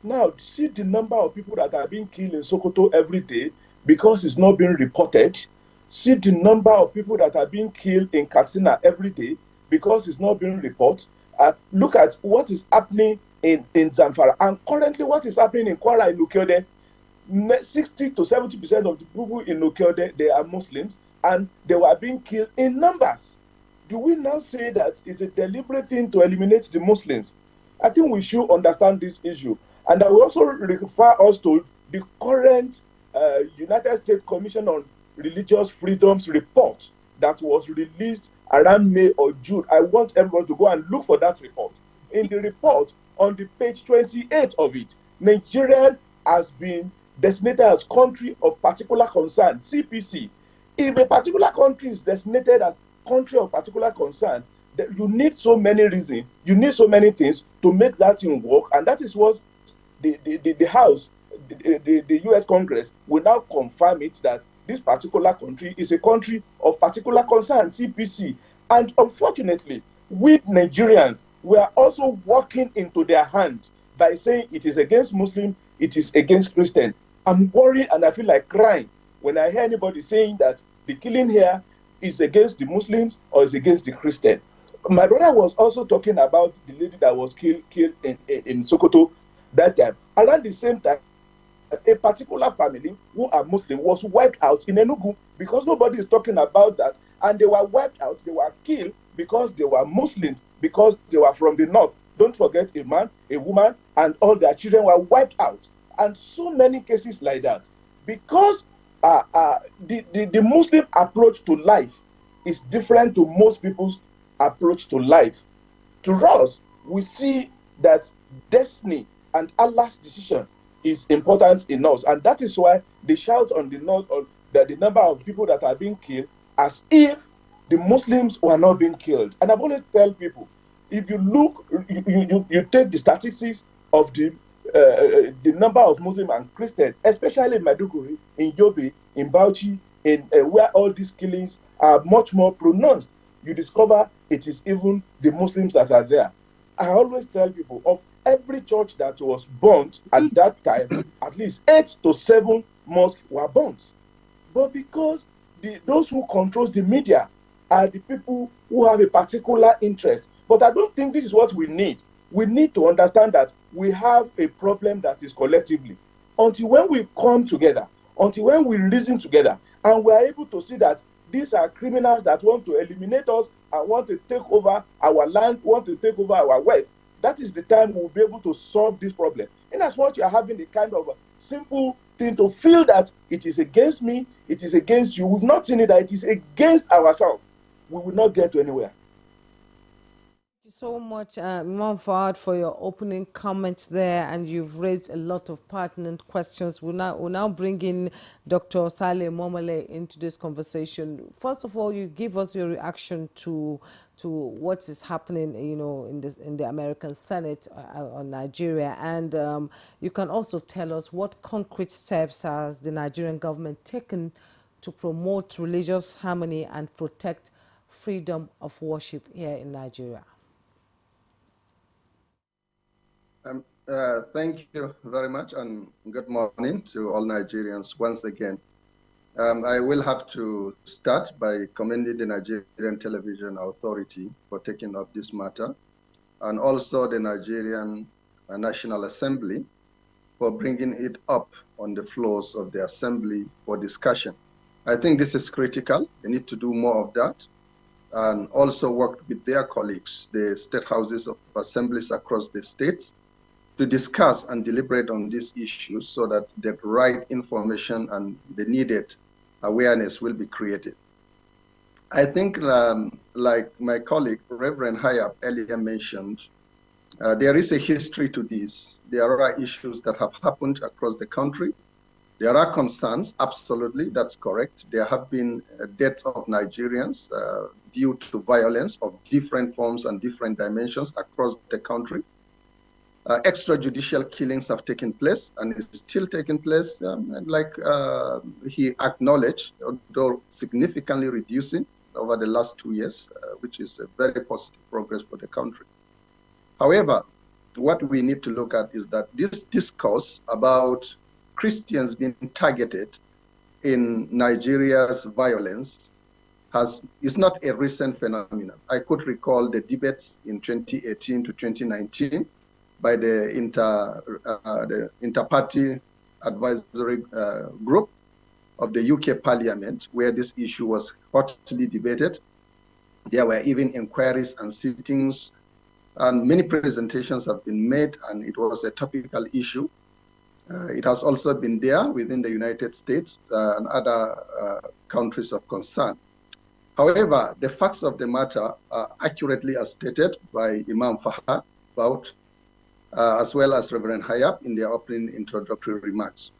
Now, see the number of people that are being killed in Sokoto every day because it's not being reported. See the number of people that are being killed in Katsina every day because it's not being reported. Look at what is happening in Zamfara. And currently what is happening in Kwara, in Nukiode, 60 to 70% of the people in Nukiode, they are Muslims, and they were being killed in numbers. Do we now say that it's a deliberate thing to eliminate the Muslims? I think we should understand this issue. And I will also refer us to the current United States Commission on Religious Freedoms report that was released around May or June. I want everyone to go and look for that report. In the report, on the page 28 of it, Nigeria has been designated as country of particular concern, CPC. If a particular country is designated as country of particular concern, you need so many reasons, you need so many things to make that thing work, and that is what the House, the U.S. Congress will now confirm it, that this particular country is a country of particular concern, CPC. And unfortunately, we Nigerians, we are also walking into their hand by saying it is against Muslim, it is against Christian. I'm worried and I feel like crying when I hear anybody saying that the killing here is against the Muslims or is against the Christian. My brother was also talking about the lady that was killed in Sokoto that time. Around the same time, a particular family who are Muslim was wiped out in Enugu because nobody is talking about that. And they were wiped out, they were killed because they were Muslims, because they were from the north. Don't forget, a man, a woman, and all their children were wiped out. And so many cases like that. Because the Muslim approach to life is different to most people's approach to life. To us, we see that destiny and Allah's decision is important in us, and that is why they shout on the north on the number of people that are being killed as if the Muslims were not being killed. And I've always tell people, if you look, you take the statistics of the number of Muslims and Christians, especially in Maiduguri, in Yobe, in Bauchi, in where all these killings are much more pronounced, you discover it is even the Muslims that are there. I always tell people, of every church that was burnt at that time, at least 8 to 7 mosques were burnt. But because those who control the media are the people who have a particular interest. But I don't think this is what we need. We need to understand that we have a problem that is collectively. Until when we come together, until when we reason together, and we are able to see that these are criminals that want to eliminate us and want to take over our land, want to take over our wealth, that is the time we'll be able to solve this problem. And that's what you are having, the kind of simple thing to feel that it is against me, it is against you. We've not seen it, that it is against ourselves. We will not get to anywhere. Thank you so much, Imam Fahad, for your opening comments there, and you've raised a lot of pertinent questions. We'll now bring in Dr. Saleh Momale into this conversation. First of all, you give us your reaction to what is happening, you know, in the American Senate on Nigeria, and you can also tell us what concrete steps has the Nigerian government taken to promote religious harmony and protect freedom of worship here in Nigeria. Thank you very much, and good morning to all Nigerians once again. I will have to start by commending the Nigerian Television Authority for taking up this matter, and also the Nigerian National Assembly for bringing it up on the floors of the Assembly for discussion. I think this is critical. They need to do more of that, and also work with their colleagues, the state houses of assemblies across the states, to discuss and deliberate on these issues so that the right information and the needed awareness will be created. I think, like my colleague, Reverend Hayab, earlier mentioned, there is a history to this. There are issues that have happened across the country. There are concerns, absolutely, that's correct. There have been deaths of Nigerians due to violence of different forms and different dimensions across the country. Extrajudicial killings have taken place and is still taking place, like he acknowledged, although significantly reducing over the last 2 years, which is a very positive progress for the country. However, what we need to look at is that this discourse about Christians being targeted in Nigeria's violence is not a recent phenomenon. I could recall the debates in 2018 to 2019 by the inter-party advisory group of the UK Parliament, where this issue was hotly debated. There were even inquiries and sittings, and many presentations have been made, and it was a topical issue. It has also been there within the United States and other countries of concern. However, the facts of the matter are accurately as stated by Imam Fahad about as well as Reverend Hayab in their opening introductory remarks.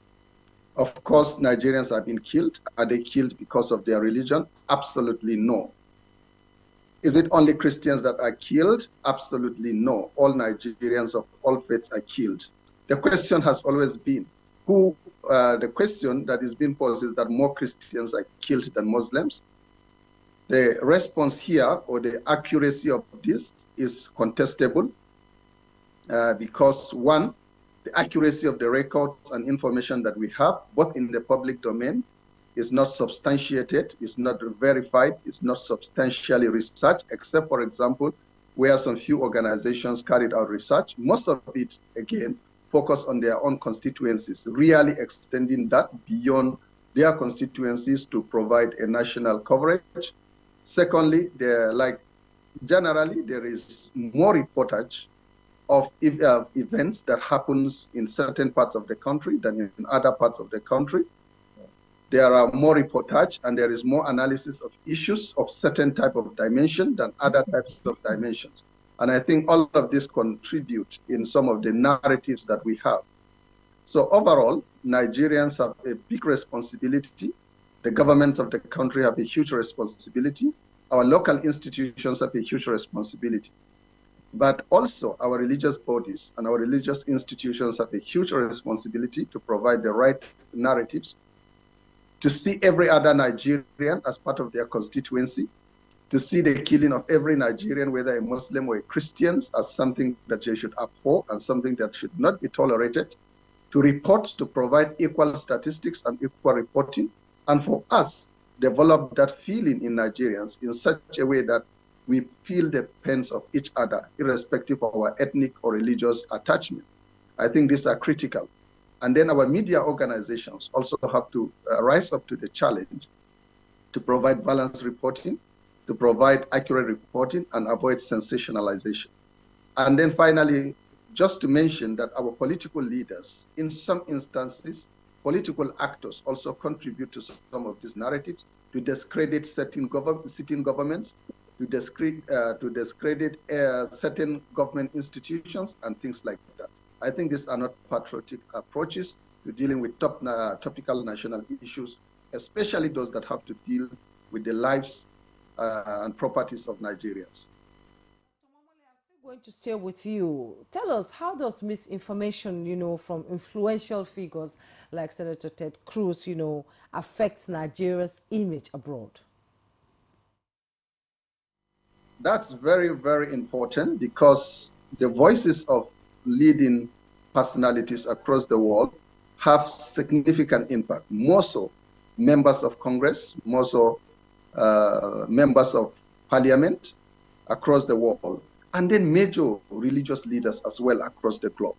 Of course, Nigerians have been killed. Are they killed because of their religion? Absolutely no. Is it only Christians that are killed? Absolutely no. All Nigerians of all faiths are killed. The question has always been, the question that is being posed is that more Christians are killed than Muslims. The response here, or the accuracy of this, is contestable. Because one, the accuracy of the records and information that we have, both in the public domain, is not substantiated, is not verified, is not substantially researched, except, for example, where some few organizations carried out research. Most of it, again, focus on their own constituencies, really extending that beyond their constituencies to provide a national coverage. Secondly, generally, there is more reportage of events that happens in certain parts of the country than in other parts of the country. there are more reportage and there is more analysis of issues of certain type of dimension than other types of dimensions. And I think all of this contribute in some of the narratives that we have. So overall, Nigerians have a big responsibility. The governments of the country have a huge responsibility. Our local institutions have a huge responsibility. But also our religious bodies and our religious institutions have a huge responsibility to provide the right narratives, to see every other Nigerian as part of their constituency, to see the killing of every Nigerian, whether a Muslim or a Christian, as something that they should abhor and something that should not be tolerated, to report, to provide equal statistics and equal reporting, and for us, develop that feeling in Nigerians in such a way that we feel the pains of each other, irrespective of our ethnic or religious attachment. I think these are critical. And then our media organizations also have to rise up to the challenge to provide balanced reporting, to provide accurate reporting and avoid sensationalization. And then finally, just to mention that our political leaders, in some instances, political actors also contribute to some of these narratives, to discredit sitting governments, to discredit certain government institutions and things like that. I think these are not patriotic approaches to dealing with topical national issues, especially those that have to deal with the lives and properties of Nigerians. I'm going to stay with you. Tell us, how does misinformation, from influential figures like Senator Ted Cruz, affect Nigeria's image abroad? That's very, very important, because the voices of leading personalities across the world have significant impact. More so members of Congress, more so members of parliament across the world, and then major religious leaders as well across the globe,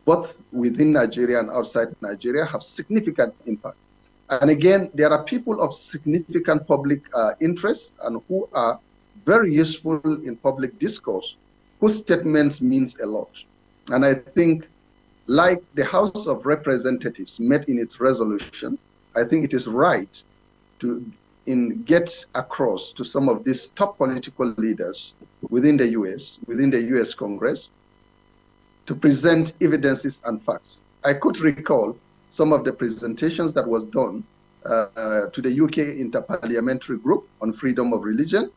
both within Nigeria and outside Nigeria, have significant impact. And again, there are people of significant public interest and who are very useful in public discourse, whose statements means a lot. And I think, like the House of Representatives met in its resolution, I think it is right to get across to some of these top political leaders within the US Congress, to present evidences and facts. I could recall some of the presentations that was done to the UK Interparliamentary Group on Freedom of Religion.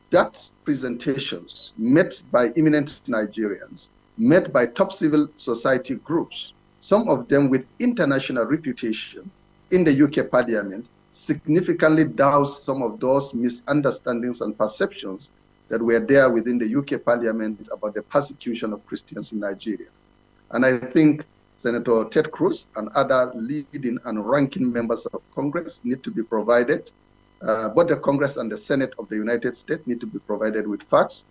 That presentations met by eminent Nigerians, met by top civil society groups, some of them with international reputation in the UK Parliament, significantly doused some of those misunderstandings and perceptions that were there within the UK Parliament about the persecution of Christians in Nigeria. And I think Senator Ted Cruz and other leading and ranking members of Congress need to be provided, both the Congress and the Senate of the United States need to be provided with facts.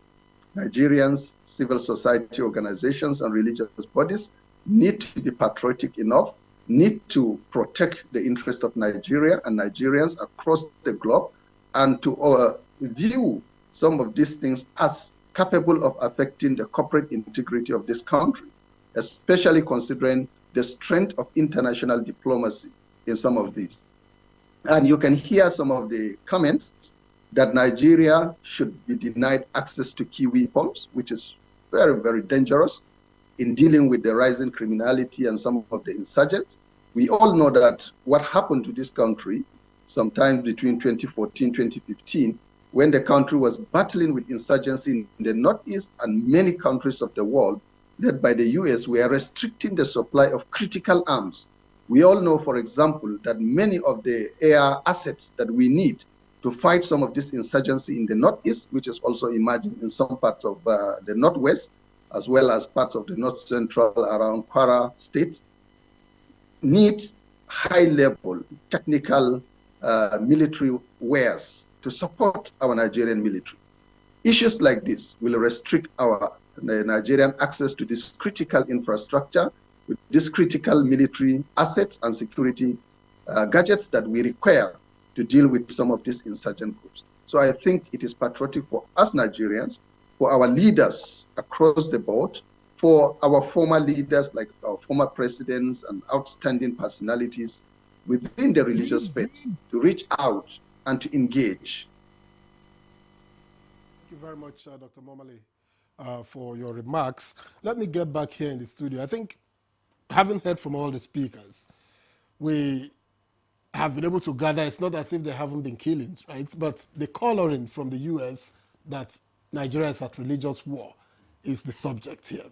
Nigerians, civil society organizations and religious bodies need to be patriotic enough, need to protect the interest of Nigeria and Nigerians across the globe, and to view some of these things as capable of affecting the corporate integrity of this country, especially considering the strength of international diplomacy in some of these. And you can hear some of the comments that Nigeria should be denied access to key weapons, which is very, very dangerous in dealing with the rising criminality and some of the insurgents. We all know that what happened to this country sometime between 2014, 2015, when the country was battling with insurgency in the Northeast, and many countries of the world, led by the US, were restricting the supply of critical arms. We all know, for example, that many of the air assets that we need to fight some of this insurgency in the Northeast, which is also emerging in some parts of the Northwest, as well as parts of the North Central around Kwara states, need high-level technical military wares to support our Nigerian military. Issues like this will restrict our Nigerian access to this critical infrastructure, with these critical military assets and security gadgets that we require to deal with some of these insurgent groups. So I think it is patriotic for us Nigerians, for our leaders across the board, for our former leaders like our former presidents and outstanding personalities within the religious faiths to reach out and to engage. Thank you very much, Dr. Momale, for your remarks. Let me get back here in the studio. I think, having heard from all the speakers, we have been able to gather, it's not as if there haven't been killings, right? But the coloring from the US that Nigeria is at religious war is the subject here.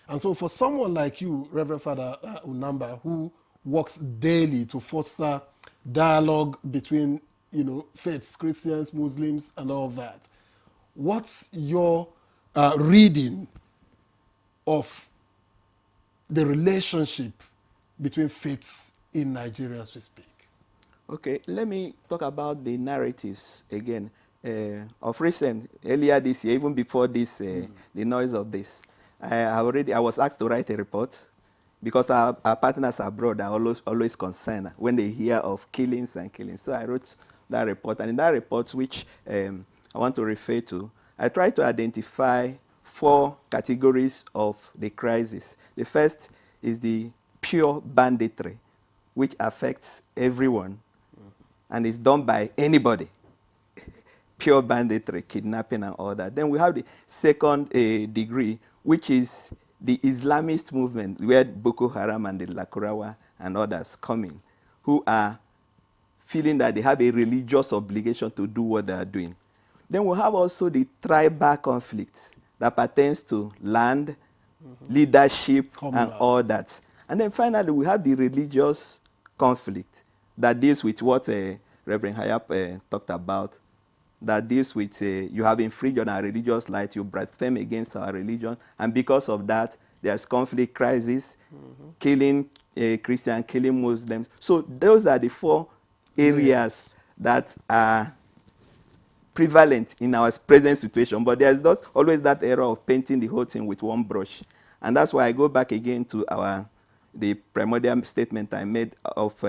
And so for someone like you, Reverend Father Unamba, who works daily to foster dialogue between, faiths, Christians, Muslims, and all that, what's your reading of the relationship between faiths in Nigeria as we speak? Okay, let me talk about the narratives again. Of recent, earlier this year, even before this, the noise of this, I was asked to write a report because our partners abroad are always concerned when they hear of killings and killings. So I wrote that report, and in that report, which I want to refer to, I tried to identify 4 categories of the crisis. The first is the pure banditry, which affects everyone and is done by anybody. Pure banditry, kidnapping and all that. Then we have the second degree, which is the Islamist movement, where Boko Haram and the Lakurawa and others come in, who are feeling that they have a religious obligation to do what they are doing. Then we have also the tribal conflict that pertains to land, leadership, and all that. And then finally, we have the religious conflict that deals with what Reverend Hayap talked about, that deals with you have infringed on our religious light, you blaspheme against our religion, and because of that, there's conflict, crisis, killing Christian, killing Muslims. So those are the 4 areas that are prevalent in our present situation, but there's not always that error of painting the whole thing with one brush. And that's why I go back again to the primordial statement I made of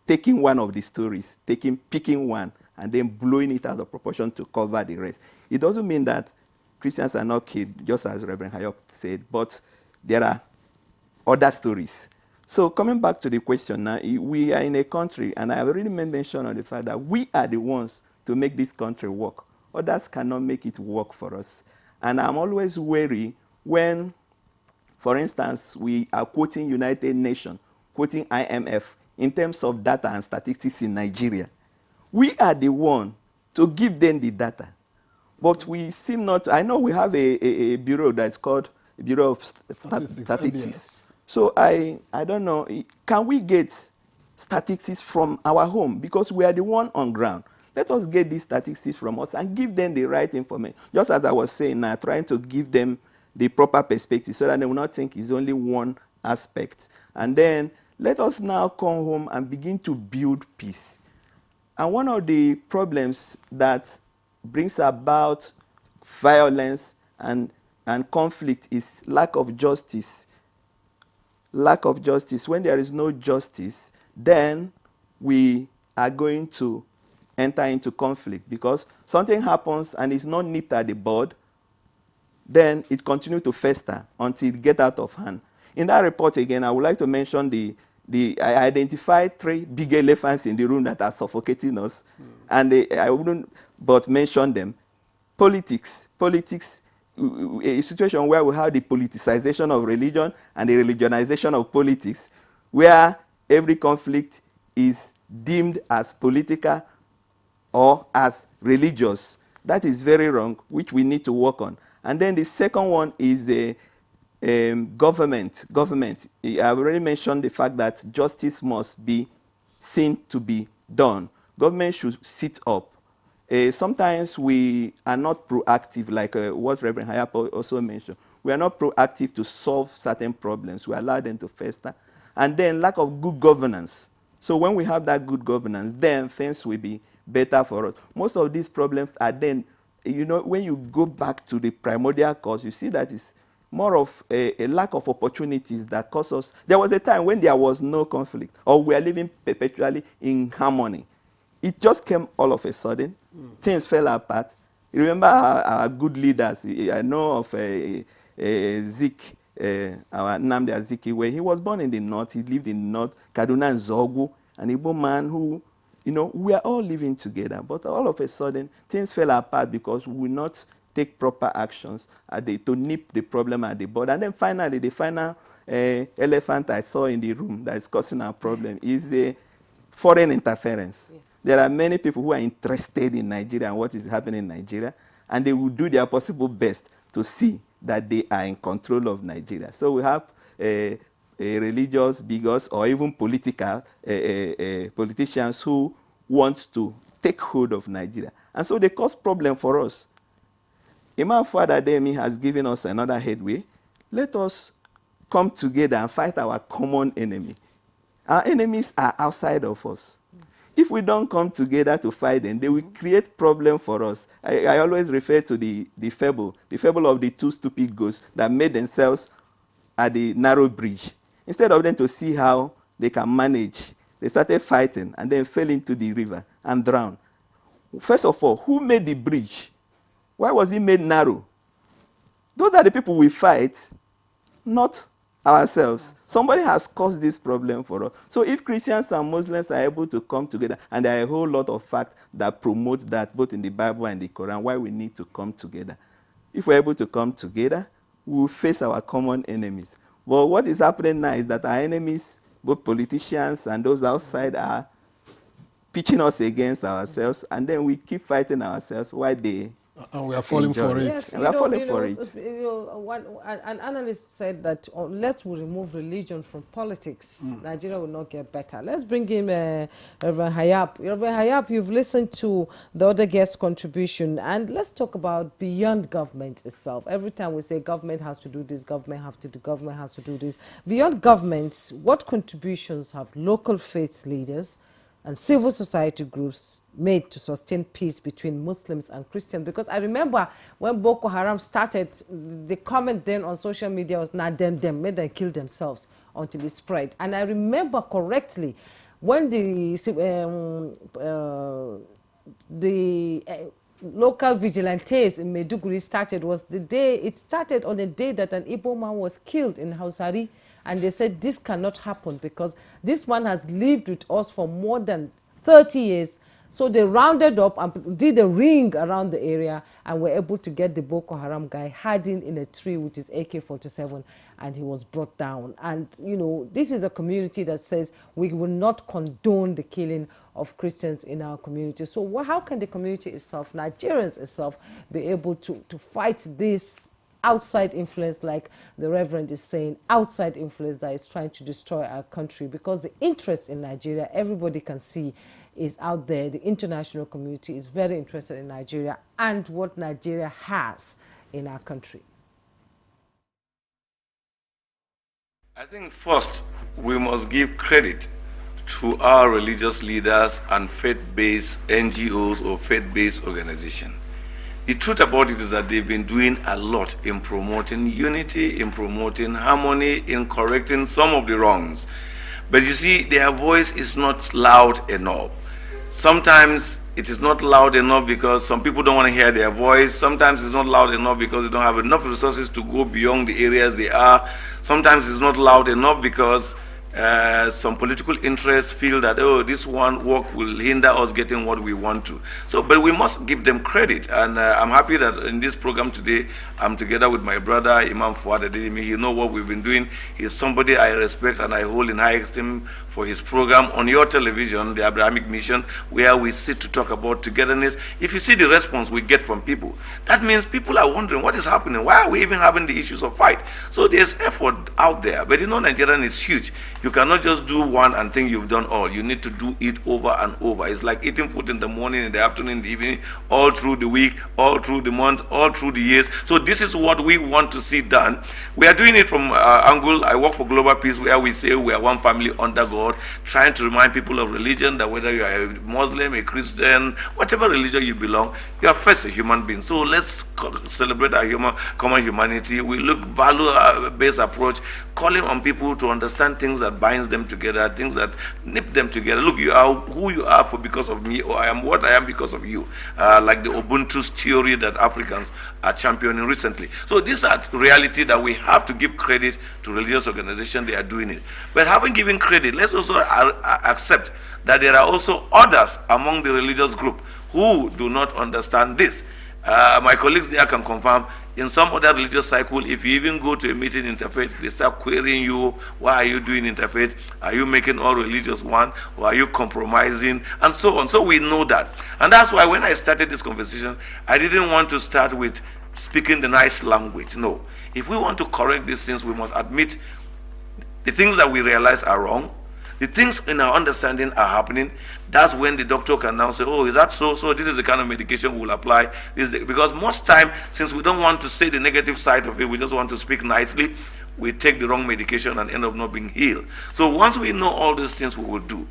taking one of the stories, picking one, and then blowing it out of proportion to cover the rest. It doesn't mean that Christians are not killed, just as Reverend Hayop said, but there are other stories. So coming back to the question now, we are in a country, and I have already made mention of the fact that we are the ones to make this country work. Others cannot make it work for us. And I'm always wary when, for instance, we are quoting United Nations, quoting IMF, in terms of data and statistics in Nigeria. We are the one to give them the data. But we seem not, I know we have a bureau that's called Bureau of Statistics. So I don't know, can we get statistics from our home? Because we are the one on ground. Let us get these statistics from us and give them the right information. Just as I was saying now, trying to give them the proper perspective so that they will not think it's only one aspect. And then let us now come home and begin to build peace. And one of the problems that brings about violence and conflict is lack of justice. Lack of justice. When there is no justice, then we are going to enter into conflict because something happens and it's not nipped at the bud, then it continues to fester until it gets out of hand. In that report again, I would like to mention I identified 3 big elephants in the room that are suffocating us, and I wouldn't but mention them. Politics, a situation where we have the politicization of religion and the religionization of politics, where every conflict is deemed as political or as religious. That is very wrong, which we need to work on. And then the second one is the government. I've already mentioned the fact that justice must be seen to be done. Government should sit up. Sometimes we are not proactive, like what Reverend Hayap also mentioned. We are not proactive to solve certain problems. We allow them to fester. And then lack of good governance. So when we have that good governance, then things will be better for us. Most of these problems are then, when you go back to the primordial cause, you see that it's more of a lack of opportunities that cause us. There was a time when there was no conflict, or we are living perpetually in harmony. It just came all of a sudden. Things fell apart. You remember our good leaders. I know of Zik, our Nnamdi Azikiwe. He was born in the north. He lived in the north, Kaduna and Zogu. an Igbo man who, you know, we are all living together. But all of a sudden, things fell apart because we will not take proper actions to nip the problem at the bud. And then finally, the final elephant I saw in the room that is causing our problem is the foreign interference. Yes. There are many people who are interested in Nigeria and what is happening in Nigeria, and they will do their possible best to see that they are in control of Nigeria. So we have religious bigots or even political politicians who want to take hold of Nigeria. And so they cause problem for us. Imam Fuad Adeyemi has given us another headway. Let us come together and fight our common enemy. Our enemies are outside of us. If we don't come together to fight them, they will create problem for us. I always refer to the fable of the two stupid ghosts that made themselves at the narrow bridge. Instead of them to see how they can manage, they started fighting and then fell into the river and drowned. First of all, who made the bridge? Why was it made narrow? Those are the people we fight, not ourselves. Somebody has caused this problem for us. So if Christians and Muslims are able to come together, and there are a whole lot of facts that promote that both in the Bible and the Quran, why we need to come together. If we're able to come together, we will face our common enemies. But what is happening now is that our enemies, both politicians and those outside, are pitching us against ourselves, and then we keep fighting ourselves while they and we are falling for it. Yes, we are falling for it. An analyst said that unless we remove religion from politics, Nigeria will not get better. Let's bring in Reverend Hayab. Reverend Hayab, you've listened to the other guest's contribution, and let's talk about beyond government itself. Every time we say government has to do this, government has to do this. Beyond government, what contributions have local faith leaders and civil society groups made to sustain peace between Muslims and Christians? Because I remember when Boko Haram started, the comment then on social media was, nah, them, made them kill themselves until it spread. And I remember correctly, when the local vigilantes in Maiduguri started, was the day, it started on the day that an Igbo man was killed in Hausari. And they said this cannot happen because this man has lived with us for more than 30 years. So they rounded up and did a ring around the area and were able to get the Boko Haram guy hiding in a tree with his AK-47, and he was brought down. And, you know, this is a community that says we will not condone the killing of Christians in our community. So how can the community itself, Nigerians itself, be able to fight this outside influence, like the Reverend is saying, outside influence that is trying to destroy our country? Because the interest in Nigeria, everybody can see, is out there. The international community is very interested in Nigeria and what Nigeria has in our country. I think first we must give credit to our religious leaders and faith-based NGOs or faith-based organizations. The truth about it is that they've been doing a lot in promoting unity, in promoting harmony, in correcting some of the wrongs. But you see, their voice is not loud enough. Sometimes it is not loud enough because some people don't want to hear their voice. Sometimes it's not loud enough because they don't have enough resources to go beyond the areas they are. Sometimes it's not loud enough because some political interests feel that, oh, this one work will hinder us getting what we want to. So, but we must give them credit. And I'm happy that in this program today, I'm together with my brother, Imam Fuad Adeyemi. He knows what we've been doing. He's somebody I respect and I hold in high esteem for his program on your television, the Abrahamic Mission, where we sit to talk about togetherness. If you see the response we get from people, that means people are wondering what is happening. Why are we even having the issues of fight? So there's effort out there. But you know, Nigerian is huge. You cannot just do one and think you've done all. You need to do it over and over. It's like eating food in the morning, in the afternoon, in the evening, all through the week, all through the month, all through the years. So this is what we want to see done. We are doing it from angle. I work for Global Peace, where we say we are one family under God, trying to remind people of religion that whether you are a Muslim, a Christian, whatever religion you belong, you are first a human being. So let's celebrate our common humanity. We look value-based approach, calling on people to understand things that that binds them together, things that knit them together. Look, you are who you are for because of me, or I am what I am because of you. Like the Ubuntu theory that Africans are championing recently. So these are reality that we have to give credit to religious organizations. They are doing it. But having given credit, let's also accept that there are also others among the religious group who do not understand this. My colleagues there can confirm, in some other religious cycle, if you even go to a meeting interfaith, they start querying you, why are you doing interfaith? Are you making all religious one? Or are you compromising? And so on. So we know that. And that's why when I started this conversation, I didn't want to start with speaking the nice language. No. If we want to correct these things, we must admit the things that we realize are wrong. The things in our understanding are happening. That's when the doctor can now say, oh, is that so? So this is the kind of medication we'll apply. Because most time, since we don't want to say the negative side of it, we just want to speak nicely, we take the wrong medication and end up not being healed. So once we know all these things, we will do.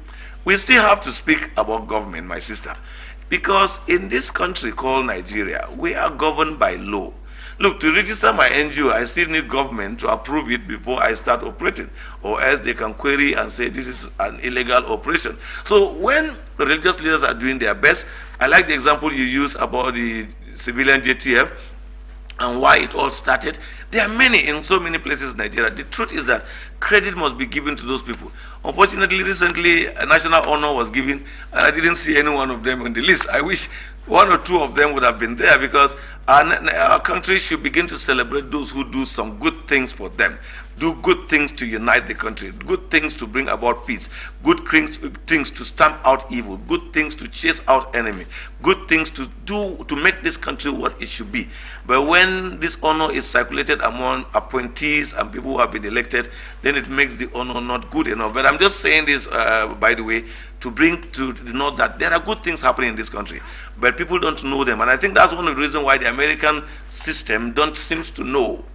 We still have to speak about government, my sister. Because in this country called Nigeria, we are governed by law. Look, to register my NGO, I still need government to approve it before I start operating, or else they can query and say this is an illegal operation. So when the religious leaders are doing their best, I like the example you use about the civilian JTF and why it all started. There are many in so many places in Nigeria. The truth is that credit must be given to those people. Unfortunately, recently a national honor was given, and I didn't see any one of them on the list. I wish one or two of them would have been there, because our country should begin to celebrate those who do some good things for them, do good things to unite the country, good things to bring about peace, good things to stamp out evil, good things to chase out enemy, good things to do to make this country what it should be. But when this honor is circulated among appointees and people who have been elected, then it makes the honor not good enough. But I'm just saying this, by the way, to bring to know that there are good things happening in this country, but people don't know them. And I think that's one of the reasons why the American system seems to know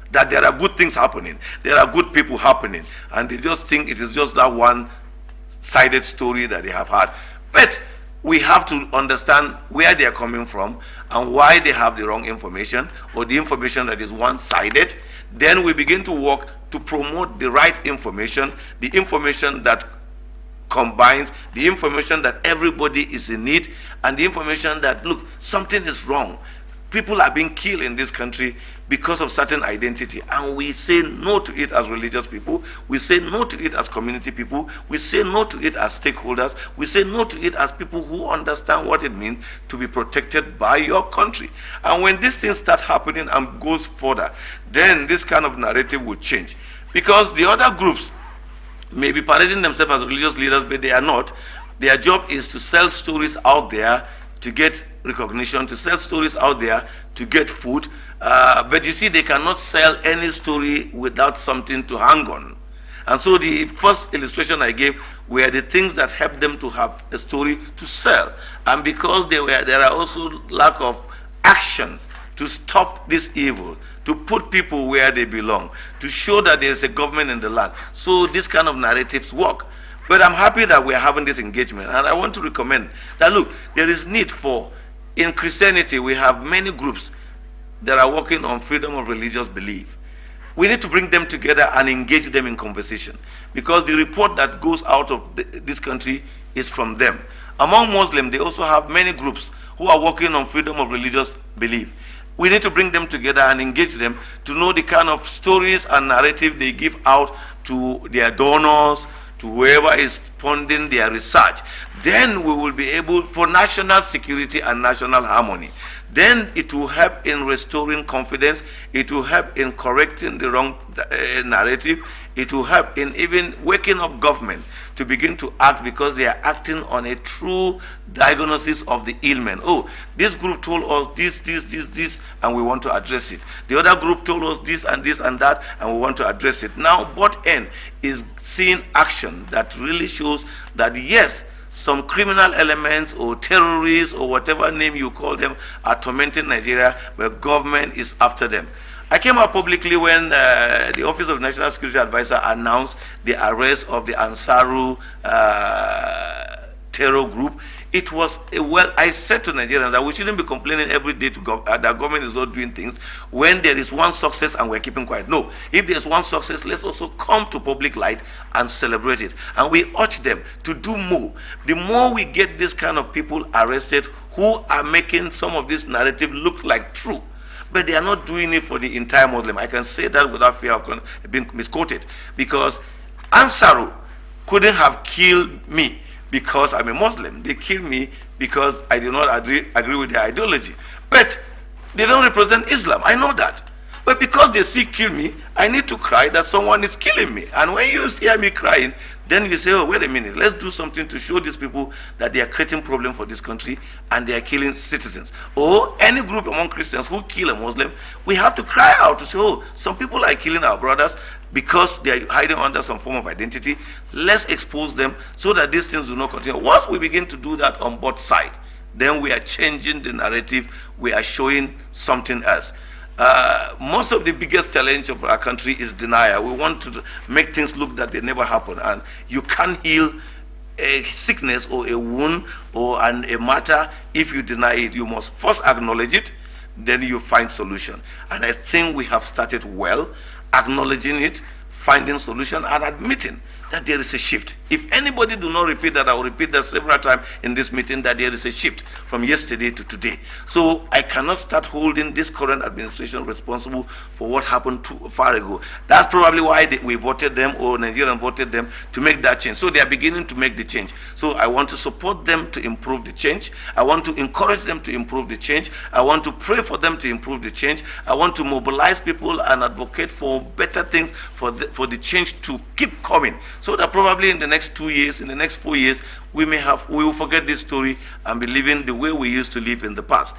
that there are good things happening, there are good people happening, and they just think it is just that one-sided story that they have had. But we have to understand where they are coming from and why they have the wrong information, or the information that is one-sided. Then we begin to work to promote the right information, the information that combines, the information that everybody is in need, and the information that, look, something is wrong. People are being killed in this country because of certain identity, and we say no to it as religious people, we say no to it as community people, we say no to it as stakeholders, we say no to it as people who understand what it means to be protected by your country. And when these things start happening and goes further, then this kind of narrative will change. Because the other groups may be parading themselves as religious leaders, but they are not. Their job is to sell stories out there to get recognition, to sell stories out there to get food. But you see, they cannot sell any story without something to hang on. And so the first illustration I gave were the things that helped them to have a story to sell. And because there are also lack of actions to stop this evil, to put people where they belong, to show that there is a government in the land. So this kind of narratives work. But I'm happy that we're having this engagement, and I want to recommend that, look, there is need for, in Christianity, we have many groups that are working on freedom of religious belief. We need to bring them together and engage them in conversation, because the report that goes out of this country is from them. Among Muslims, they also have many groups who are working on freedom of religious belief. We need to bring them together and engage them to know the kind of stories and narrative they give out to their donors, to whoever is funding their research. Then we will be able, for national security and national harmony, then it will help in restoring confidence, it will help in correcting the wrong narrative, it will help in even waking up government to begin to act, because they are acting on a true diagnosis of the ailment. Oh, this group told us this, and we want to address it. The other group told us this and that, and we want to address it. Now, both end is seeing action that really shows that, yes, some criminal elements or terrorists or whatever name you call them are tormenting Nigeria, but government is after them. I came out publicly when the Office of National Security Advisor announced the arrest of the Ansaru terror group it was I said to Nigerians that we shouldn't be complaining every day to that government is not doing things when there is one success and we're keeping quiet. No, if there's one success, let's also come to public light and celebrate it. And we urge them to do more. The more we get this kind of people arrested who are making some of this narrative look like true, but they are not doing it for the entire Muslim. I can say that without fear of being misquoted, because Ansaru couldn't have killed me because I'm a Muslim. They killed me because I do not agree with their ideology. But they don't represent Islam. I know that. But because they still kill me, I need to cry that someone is killing me. And when you hear me crying, then you say, oh, wait a minute, let's do something to show these people that they are creating problem for this country and they are killing citizens. Or any group among Christians who kill a Muslim, we have to cry out to say, oh, some people are killing our brothers because they are hiding under some form of identity. Let's expose them so that these things do not continue. Once we begin to do that on both sides, then we are changing the narrative. We are showing something else. Most of the biggest challenge of our country is denial. We want to make things look that they never happen, and you can't heal a sickness or a wound or a matter if you deny it. You must first acknowledge it, then you find solution. And I think we have started well, acknowledging it, finding solution, and admitting that there is a shift. If anybody do not repeat that, I will repeat that several times in this meeting, that there is a shift from yesterday to today. So I cannot start holding this current administration responsible for what happened too far ago. That's probably why we voted them, or Nigerians voted them, to make that change. So they are beginning to make the change. So I want to support them to improve the change. I want to encourage them to improve the change. I want to pray for them to improve the change. I want to mobilize people and advocate for better things for the change to keep coming. So that probably in the next 2 years, in the next 4 years, we will forget this story and be living the way we used to live in the past.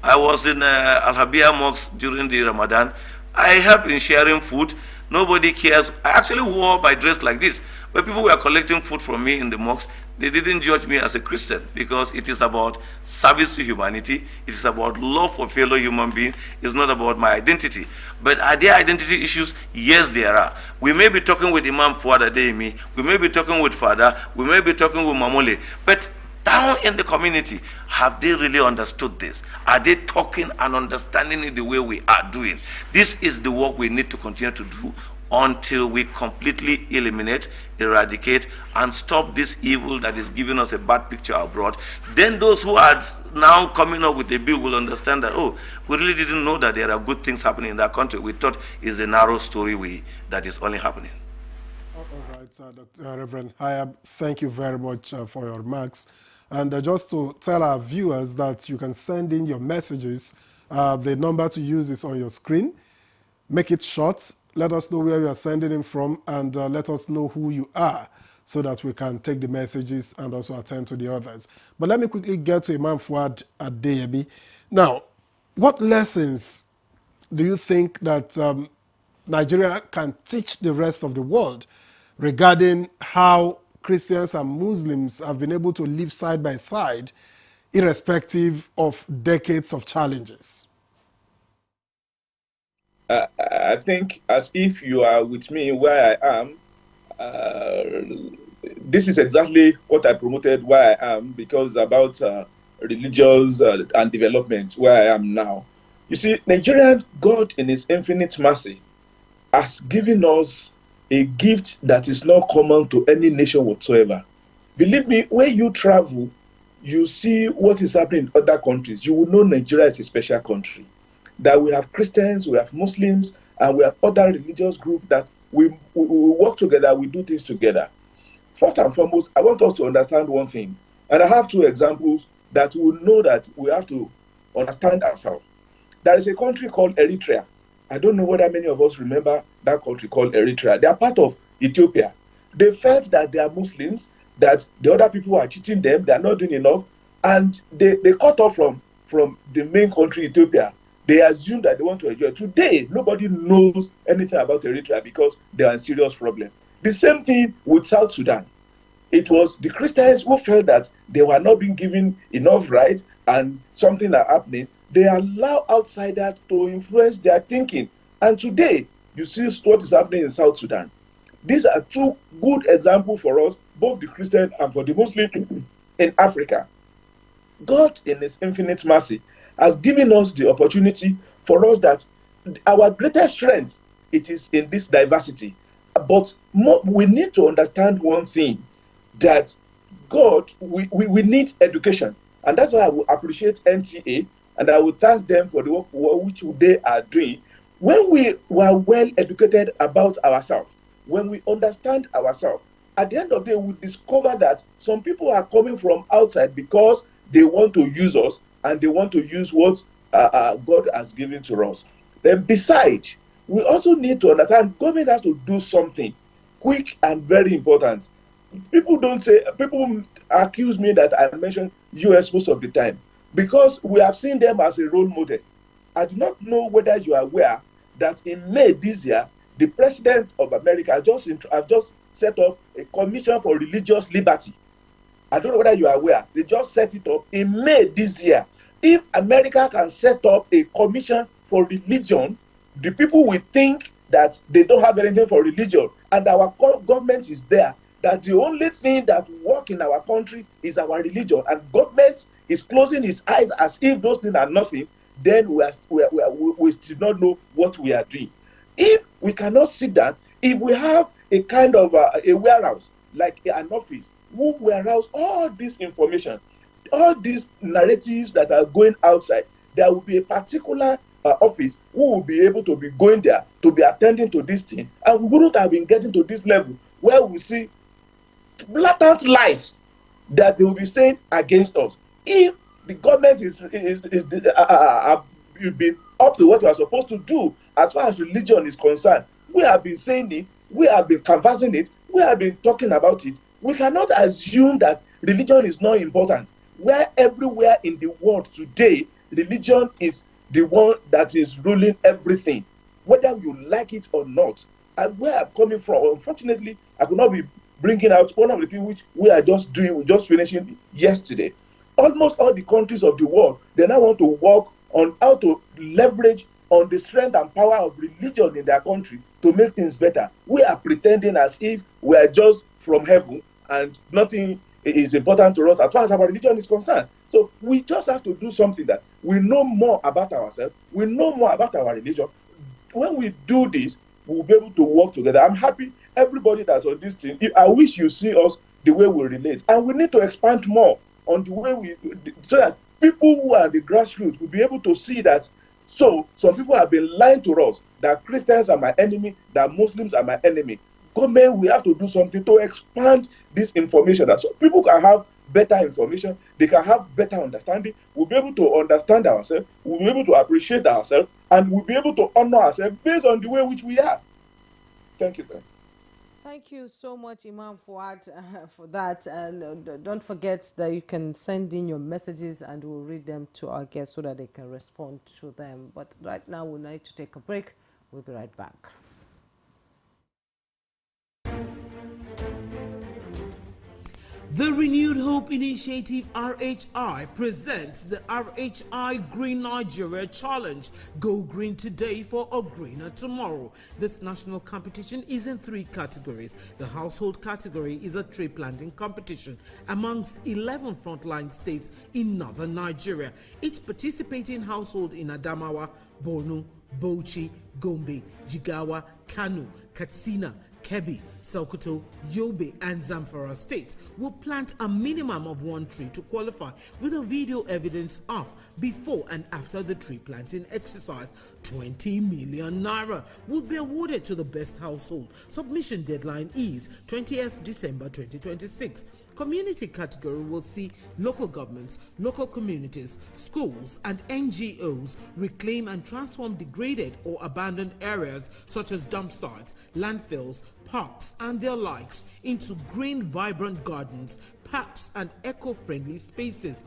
I was in Al-Habia Mosque during the Ramadan. I helped in sharing food. Nobody cares. I actually wore my dress like this. But people were collecting food from me in the mosque. They didn't judge me as a Christian, because it is about service to humanity. It is about love for fellow human beings. It's not about my identity. But are there identity issues? Yes, there are. We may be talking with Imam Fuad Adeyemi. We may be talking with Father. We may be talking with Mamole. But down in the community, have they really understood this? Are they talking and understanding it the way we are doing? This is the work we need to continue to do until we completely eliminate, eradicate, and stop this evil that is giving us a bad picture abroad. Then those who are now coming up with a bill will understand that, oh, we really didn't know that there are good things happening in that country. We thought it's a narrow story that is only happening. All right, Dr. Reverend Hayab, thank you very much for your remarks. And just to tell our viewers that you can send in your messages, the number to use is on your screen. Make it short. Let us know where you are sending in from, and let us know who you are, so that we can take the messages and also attend to the others. But let me quickly get to Imam Fuad Adeyemi. Now, what lessons do you think that Nigeria can teach the rest of the world regarding how Christians and Muslims have been able to live side by side, irrespective of decades of challenges? I think, as if you are with me where I am, this is exactly what I promoted where I am, because about religions and development where I am now. You see, Nigerian God in his infinite mercy has given us a gift that is not common to any nation whatsoever. Believe me, when you travel, you see what is happening in other countries. You will know Nigeria is a special country. That we have Christians, we have Muslims, and we have other religious groups that we work together, we do things together. First and foremost, I want us to understand one thing. And I have two examples that will know that we have to understand ourselves. There is a country called Eritrea. I don't know whether many of us remember that country called Eritrea. They are part of Ethiopia. They felt that they are Muslims, that the other people are cheating them, they are not doing enough, and they cut off from the main country, Ethiopia. They assume that they want to enjoy. Today, nobody knows anything about Eritrea because they are in serious problem. The same thing with South Sudan. It was the Christians who felt that they were not being given enough rights and something are happening. They allow outsiders to influence their thinking. And today, you see what is happening in South Sudan. These are two good examples for us, both the Christian and for the Muslim in Africa. God, in His infinite mercy, has given us the opportunity for us that our greatest strength, it is in this diversity. But we need to understand one thing, that God, we need education. And that's why I will appreciate NTA, and I will thank them for the work which they are doing. When we were well educated about ourselves, when we understand ourselves, at the end of the day, we discover that some people are coming from outside because they want to use us and they want to use what God has given to us. Then besides, we also need to understand government has to do something quick and very important. People accuse me that I mention US most of the time because we have seen them as a role model. I do not know whether you are aware that in May this year, the President of America has just set up a Commission for Religious Liberty. I don't know whether you are aware. They just set it up in May this year. If America can set up a commission for religion, the people will think that they don't have anything for religion, and our government is there, that the only thing that works in our country is our religion, and government is closing its eyes as if those things are nothing, then we still not know what we are doing. If we cannot sit down, if we have a kind of a warehouse, like an office, who warehouse all this information, all these narratives that are going outside, there will be a particular office who will be able to be going there to be attending to this thing, and we wouldn't have been getting to this level where we see blatant lies that they will be saying against us. If the government is been up to what we are supposed to do as far as religion is concerned, we have been saying it, we have been canvassing it, we have been talking about it. We cannot assume that religion is not important, where everywhere in the world today, religion is the one that is ruling everything, whether you like it or not. And where I'm coming from, unfortunately, I could not be bringing out one of the things which we are just doing, we just finishing yesterday. Almost all the countries of the world, they now want to work on how to leverage on the strength and power of religion in their country to make things better. We are pretending as if we are just from heaven and nothing is important to us as far as our religion is concerned. So we just have to do something that we know more about ourselves, we know more about our religion. When we do this, we'll be able to work together. I'm happy everybody that's on this thing. I wish you see us the way we relate, and we need to expand more on the way we, so that people who are the grassroots will be able to see that. So some people have been lying to us that Christians are my enemy, that Muslims are my enemy. Government, we have to do something to expand this information, so people can have better information, they can have better understanding, we'll be able to understand ourselves, we'll be able to appreciate ourselves, and we'll be able to honor ourselves based on the way which we are. Thank you, sir. Thank you so much, Imam Fuad, for that. And don't forget that you can send in your messages and we'll read them to our guests so that they can respond to them. But right now, we need to take a break. We'll be right back. The Renewed Hope Initiative RHI presents the RHI Green Nigeria Challenge. Go green today for a greener tomorrow. This national competition is in 3 categories. The household category is a tree planting competition amongst 11 frontline states in northern Nigeria. Each participating household in Adamawa, Borno, Bauchi, Gombe, Jigawa, Kano, Katsina, Kebbi, Sokoto, Yobe, and Zamfara states will plant a minimum of 1 tree to qualify, with a video evidence of before and after the tree planting exercise. 20 million naira will be awarded to the best household. Submission deadline is 20th December 2026. Community category will see local governments, local communities, schools, and NGOs reclaim and transform degraded or abandoned areas such as dump sites, landfills, parks, and their likes into green, vibrant gardens, parks, and eco-friendly spaces.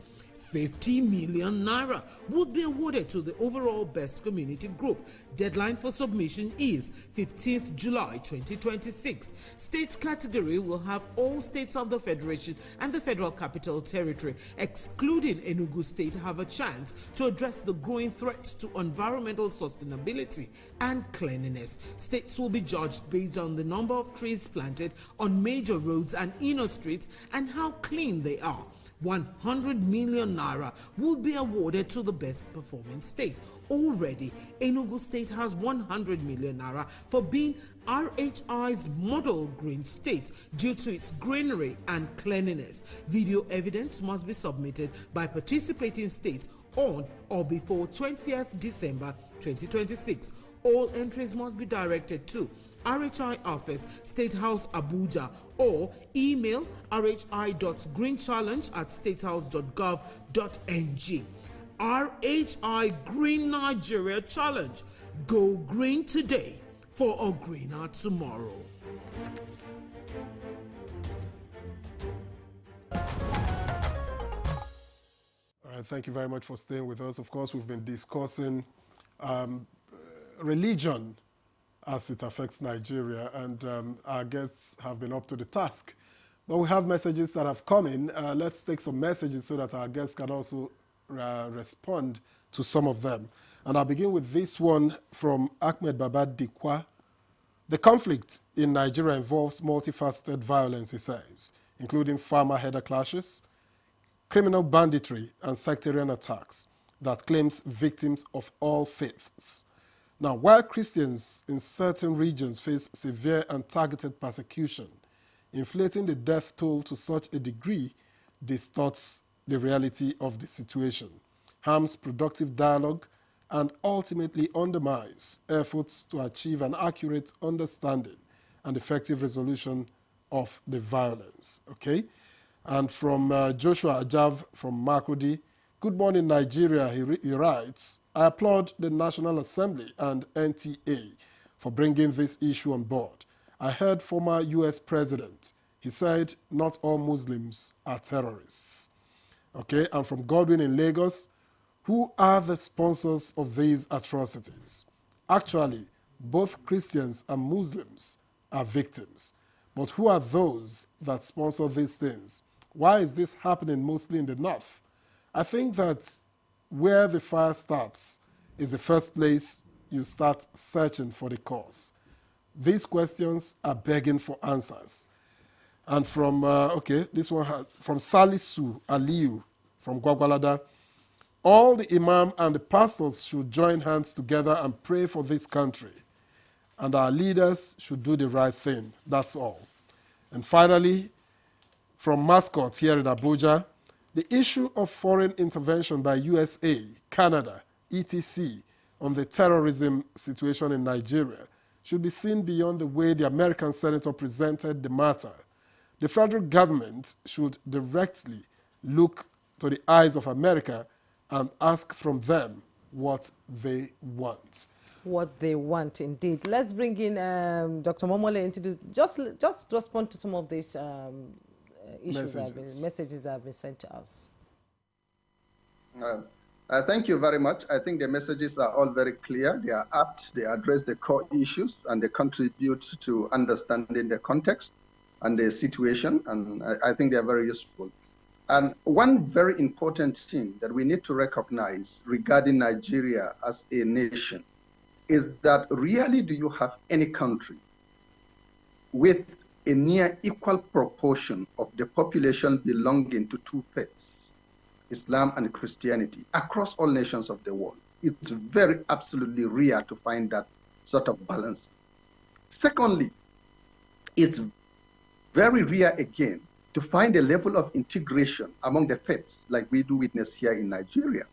50 million naira would be awarded to the overall best community group. Deadline for submission is 15th July 2026. State category will have all states of the Federation and the Federal Capital Territory, excluding Enugu State, have a chance to address the growing threats to environmental sustainability and cleanliness. States will be judged based on the number of trees planted on major roads and inner streets and how clean they are. 100 million naira will be awarded to the best performing state. Already, Enugu State has 100 million naira for being RHI's model green state due to its greenery and cleanliness. Video evidence must be submitted by participating states on or before 20th December 2026. All entries must be directed to RHI Office, State House, Abuja, or email rhi.greenchallenge@statehouse.gov.ng. RHI Green Nigeria Challenge. Go green today for a greener tomorrow. All right, thank you very much for staying with us. Of course, we've been discussing religion as it affects Nigeria, and our guests have been up to the task. But we have messages that have come in. Let's take some messages so that our guests can also respond to some of them. And I'll begin with this one from Ahmed Babad Dikwa. The conflict in Nigeria involves multifaceted violence, he says, including farmer-header clashes, criminal banditry, and sectarian attacks that claims victims of all faiths. Now, while Christians in certain regions face severe and targeted persecution, inflating the death toll to such a degree distorts the reality of the situation, harms productive dialogue, and ultimately undermines efforts to achieve an accurate understanding and effective resolution of the violence. Okay? And from Joshua Ajav from Makurdi, good morning, Nigeria, he writes, I applaud the National Assembly and NTA for bringing this issue on board. I heard former U.S. President, he said, not all Muslims are terrorists. Okay, and from Godwin in Lagos, who are the sponsors of these atrocities? Actually, both Christians and Muslims are victims. But who are those that sponsor these things? Why is this happening mostly in the north? I think that where the fire starts is the first place you start searching for the cause. These questions are begging for answers. And from, this one from Salisu Aliyu from Gwagwalada, all the imam and the pastors should join hands together and pray for this country. And our leaders should do the right thing. That's all. And finally, from Mascot here in Abuja, the issue of foreign intervention by USA, Canada, etc. on the terrorism situation in Nigeria should be seen beyond the way the American senator presented the matter. The federal government should directly look to the eyes of America and ask from them what they want. What they want, indeed. Let's bring in Dr. Momole into the, just respond to some of these issues messages that have been sent to us. Thank you very much. I think the messages are all very clear. They are apt, they address the core issues, and they contribute to understanding the context and the situation, and I think they are very useful. And one very important thing that we need to recognize regarding Nigeria as a nation is that rarely do you have any country with a near equal proportion of the population belonging to two faiths, Islam and Christianity, across all nations of the world. It's very absolutely rare to find that sort of balance. Secondly, it's very rare again to find a level of integration among the faiths like we do witness here in Nigeria.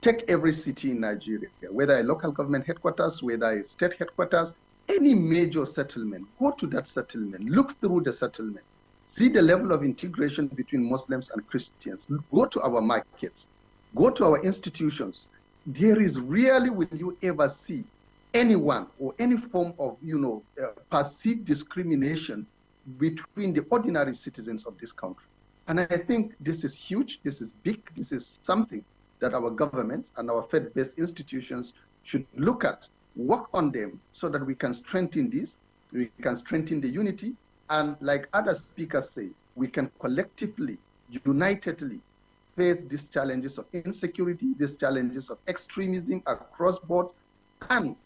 Take every city in Nigeria, whether a local government headquarters, whether a state headquarters, any major settlement, go to that settlement, look through the settlement, see the level of integration between Muslims and Christians, go to our markets, go to our institutions. There is rarely will you ever see anyone or any form of, perceived discrimination between the ordinary citizens of this country. And I think this is huge, this is big, this is something that our government and our faith-based institutions should look at, work on them so that we can strengthen this, we can strengthen the unity, and like other speakers say, we can collectively, unitedly face these challenges of insecurity, these challenges of extremism across board, and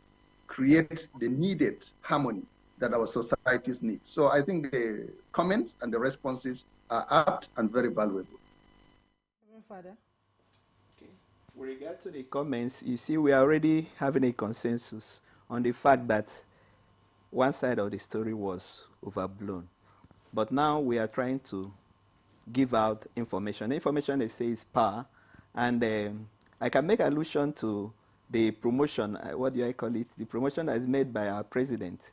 create the needed harmony that our societies need. So I think the comments and the responses are apt and very valuable. Reverend Father? With regard to the comments, you see, we are already having a consensus on the fact that one side of the story was overblown. But now we are trying to give out information. Information, they say, is power. And I can make allusion to the promotion, what do I call it? The promotion that is made by our president,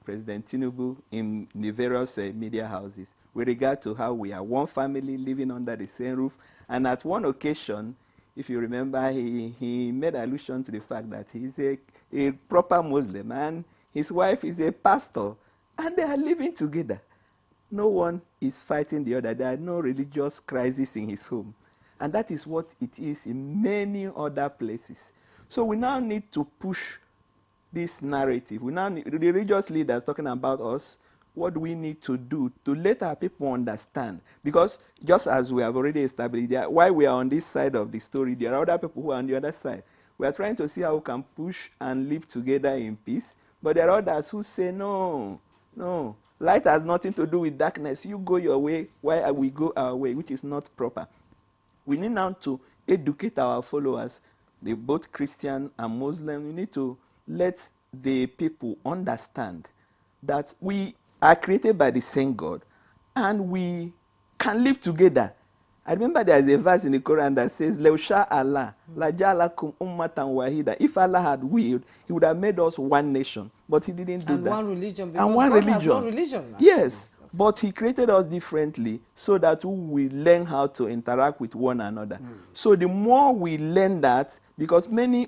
President Tinubu, in the various media houses with regard to how we are one family living under the same roof. And at one occasion, if you remember, he made allusion to the fact that he's a proper Muslim and his wife is a pastor, and they are living together. No one is fighting the other. There are no religious crises in his home. And that is what it is in many other places. So we now need to push this narrative. We now need the religious leaders talking about us. What do we need to do to let our people understand? Because just as we have already established, while we are on this side of the story, there are other people who are on the other side. We are trying to see how we can push and live together in peace. But there are others who say, no, no, light has nothing to do with darkness. You go your way while we go our way, which is not proper. We need now to educate our followers, both Christian and Muslim. We need to let the people understand that we are created by the same God and we can live together. I remember there is a verse in the Quran that says, Leusha Allah, la ja'alakum ummatan wahida. If Allah had willed, he would have made us one nation. But he didn't do that. And one religion. And one religion. Has one religion now. Yes. But he created us differently so that we learn how to interact with one another. So the more we learn that, because many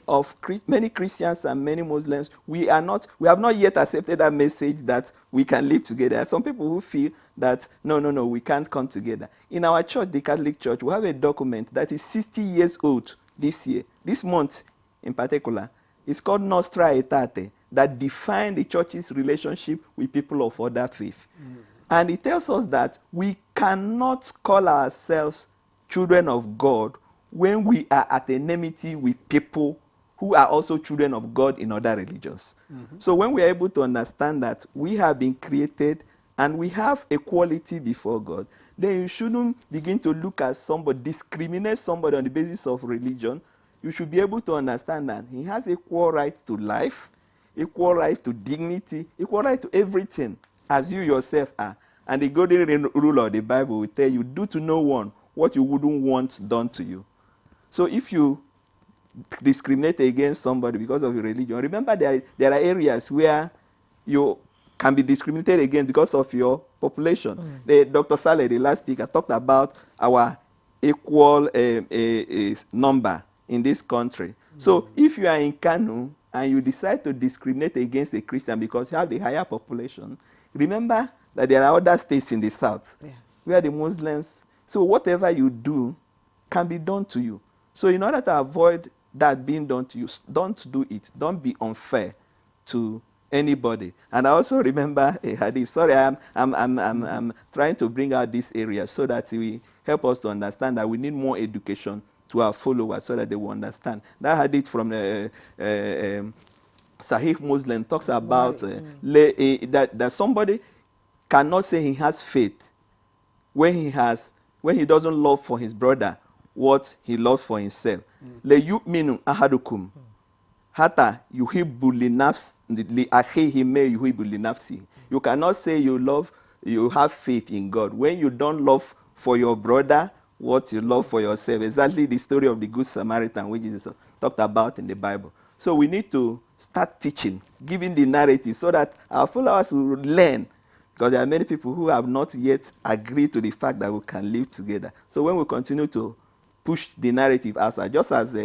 Christians and many Muslims, we have not yet accepted that message that we can live together. Some people who feel that, no, we can't come together. In our church, the Catholic Church, we have a document that is 60 years old this year, this month in particular. It's called Nostra Aetate, that defines the church's relationship with people of other faith. And it tells us that we cannot call ourselves children of God when we are at enmity with people who are also children of God in other religions. So when we are able to understand that we have been created and we have equality before God, then you shouldn't begin to look at somebody, discriminate somebody on the basis of religion. You should be able to understand that he has equal right to life, equal right to dignity, equal right to everything, as you yourself are. And the golden rule of the Bible will tell you, do to no one what you wouldn't want done to you. So if you discriminate against somebody because of your religion, remember there are areas where you can be discriminated against because of your population. Dr. Saleh, the last speaker, talked about our equal number in this country. So if you are in Kano and you decide to discriminate against a Christian because you have the higher population, remember that there are other states in the south where the Muslims, so whatever you do can be done to you. So in order to avoid that being done to you, don't do it. Don't be unfair to anybody. And I also remember a hadith. Sorry, I'm trying to bring out this area so that we help us to understand that we need more education to our followers so that they will understand. That hadith from Sahih Muslim talks about that somebody cannot say he has faith when he doesn't love for his brother what he loves for himself. Le yu'minu ahadukum hatta yuhibbu li akhihi ma yuhibbu li nafsihi. You cannot say you have faith in God when you don't love for your brother what you love for yourself. Exactly the story of the Good Samaritan, which is talked about in the Bible. So we need to start teaching, giving the narrative so that our followers will learn. Because there are many people who have not yet agreed to the fact that we can live together. So when we continue to push the narrative outside, just as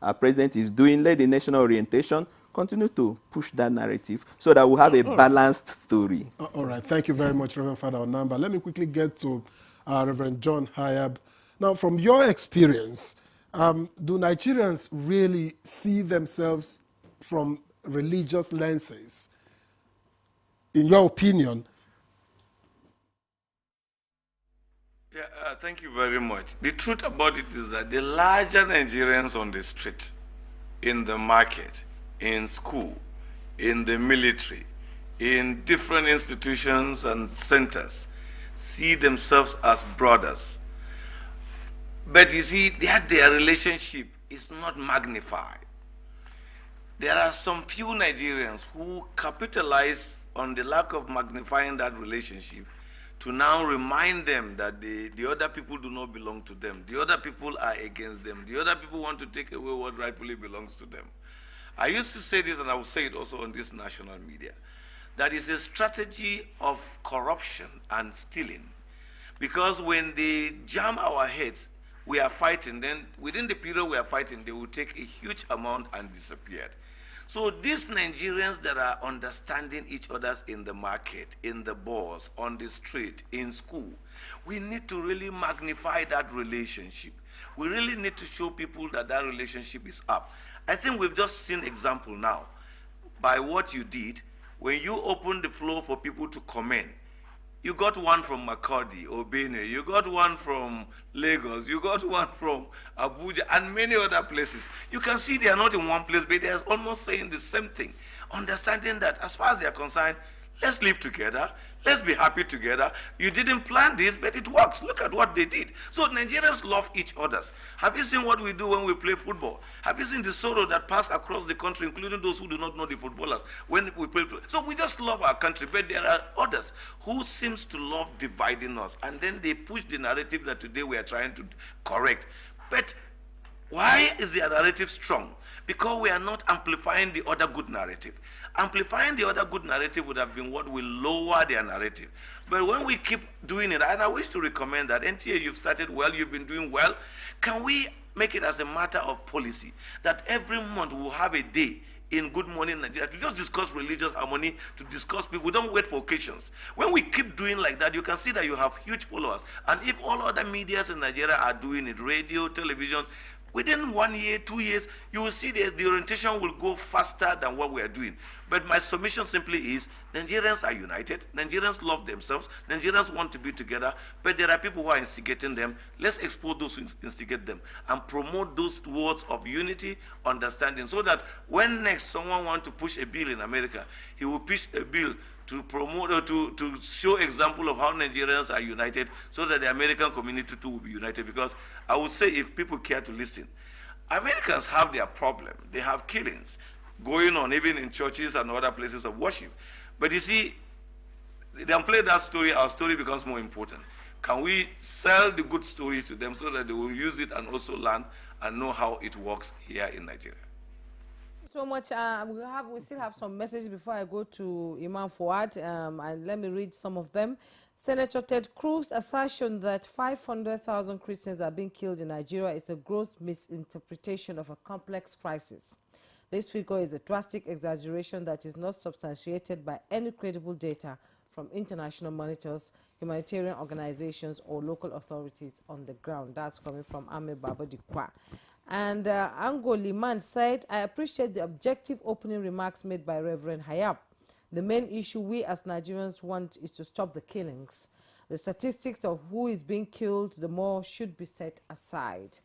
our president is doing, let the national orientation continue to push that narrative so that we'll have a balanced story. All right. Thank you very much, Reverend Father Onamba. Let me quickly get to Reverend John Hayab. Now, from your experience, do Nigerians really see themselves from religious lenses? In your opinion? Yeah, thank you very much. The truth about it is that the larger Nigerians on the street, in the market, in school, in the military, in different institutions and centers, see themselves as brothers. But you see, their relationship is not magnified. There are some few Nigerians who capitalize on the lack of magnifying that relationship to now remind them that the other people do not belong to them. The other people are against them. The other people want to take away what rightfully belongs to them. I used to say this, and I will say it also on this national media, that is a strategy of corruption and stealing. Because when they jam our heads, we are fighting, then within the period we are fighting, they will take a huge amount and disappear. So these Nigerians that are understanding each other in the market, in the bars, on the street, in school, we need to really magnify that relationship. We really need to show people that that relationship is up. I think we've just seen example now by what you did when you opened the floor for people to comment. You got one from Makurdi or Benue, you got one from Lagos, you got one from Abuja, and many other places. You can see they are not in one place, but they are almost saying the same thing. Understanding that as far as they are concerned, let's live together, let's be happy together. You didn't plan this, but it works. Look at what they did. So Nigerians love each other. Have you seen what we do when we play football? Have you seen the sorrow that passed across the country, including those who do not know the footballers, when we play? So we just love our country, but there are others who seems to love dividing us, and then they push the narrative that today we are trying to correct. But why is their narrative strong? Because we are not amplifying the other good narrative. Amplifying the other good narrative would have been what will lower their narrative. But when we keep doing it, and I wish to recommend that, NTA, you've started well, you've been doing well. Can we make it as a matter of policy that every month we'll have a day in Good Morning Nigeria to just discuss religious harmony, to discuss people? We don't wait for occasions. When we keep doing like that, you can see that you have huge followers. And if all other medias in Nigeria are doing it, radio, television, within 1 year, 2 years, you will see that the orientation will go faster than what we are doing. But my submission simply is, Nigerians are united, Nigerians love themselves, Nigerians want to be together, but there are people who are instigating them. Let's expose those who instigate them and promote those words of unity, understanding, so that when next someone wants to push a bill in America, he will push a bill to promote or to show example of how Nigerians are united, so that the American community too will be united. Because I would say, if people care to listen, Americans have their problem. They have killings going on even in churches and other places of worship. But you see, they don't play that story, our story becomes more important. Can we sell the good stories to them so that they will use it and also learn and know how it works here in Nigeria? So much. We still have some messages before I go to Imam Fuad, and let me read some of them. Senator Ted Cruz's assertion that 500,000 Christians are being killed in Nigeria is a gross misinterpretation of a complex crisis. This figure is a drastic exaggeration that is not substantiated by any credible data from international monitors, humanitarian organizations, or local authorities on the ground. That's coming from Ame Babadikwa. And Ango Liman said, I appreciate the objective opening remarks made by Reverend Hayab. The main issue we as Nigerians want is to stop the killings. The statistics of who is being killed, the more should be set aside.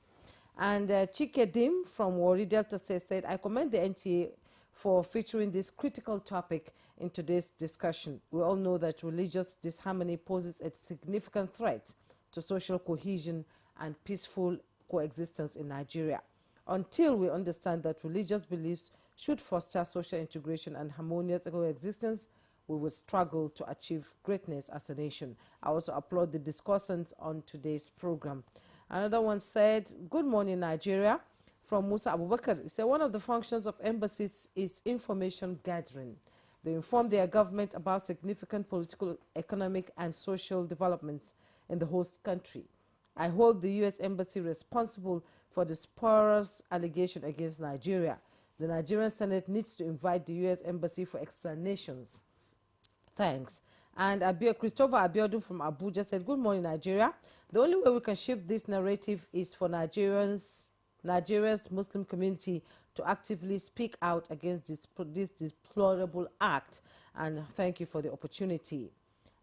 And Chike Dim from Wari Delta said, I commend the NTA for featuring this critical topic in today's discussion. We all know that religious disharmony poses a significant threat to social cohesion and peaceful coexistence in Nigeria. Until we understand that religious beliefs should foster social integration and harmonious coexistence, we will struggle to achieve greatness as a nation. I also applaud the discussants on today's program. Another one said, good morning, Nigeria, from Musa Abubakar. He said, one of the functions of embassies is information gathering. They inform their government about significant political, economic, and social developments in the host country. I hold the U.S. Embassy responsible for the spurious allegation against Nigeria. The Nigerian Senate needs to invite the U.S. Embassy for explanations. Thanks. And Christopher Abiodun from Abuja said, good morning, Nigeria. The only way we can shift this narrative is for Nigeria's Muslim community to actively speak out against this deplorable act. And thank you for the opportunity.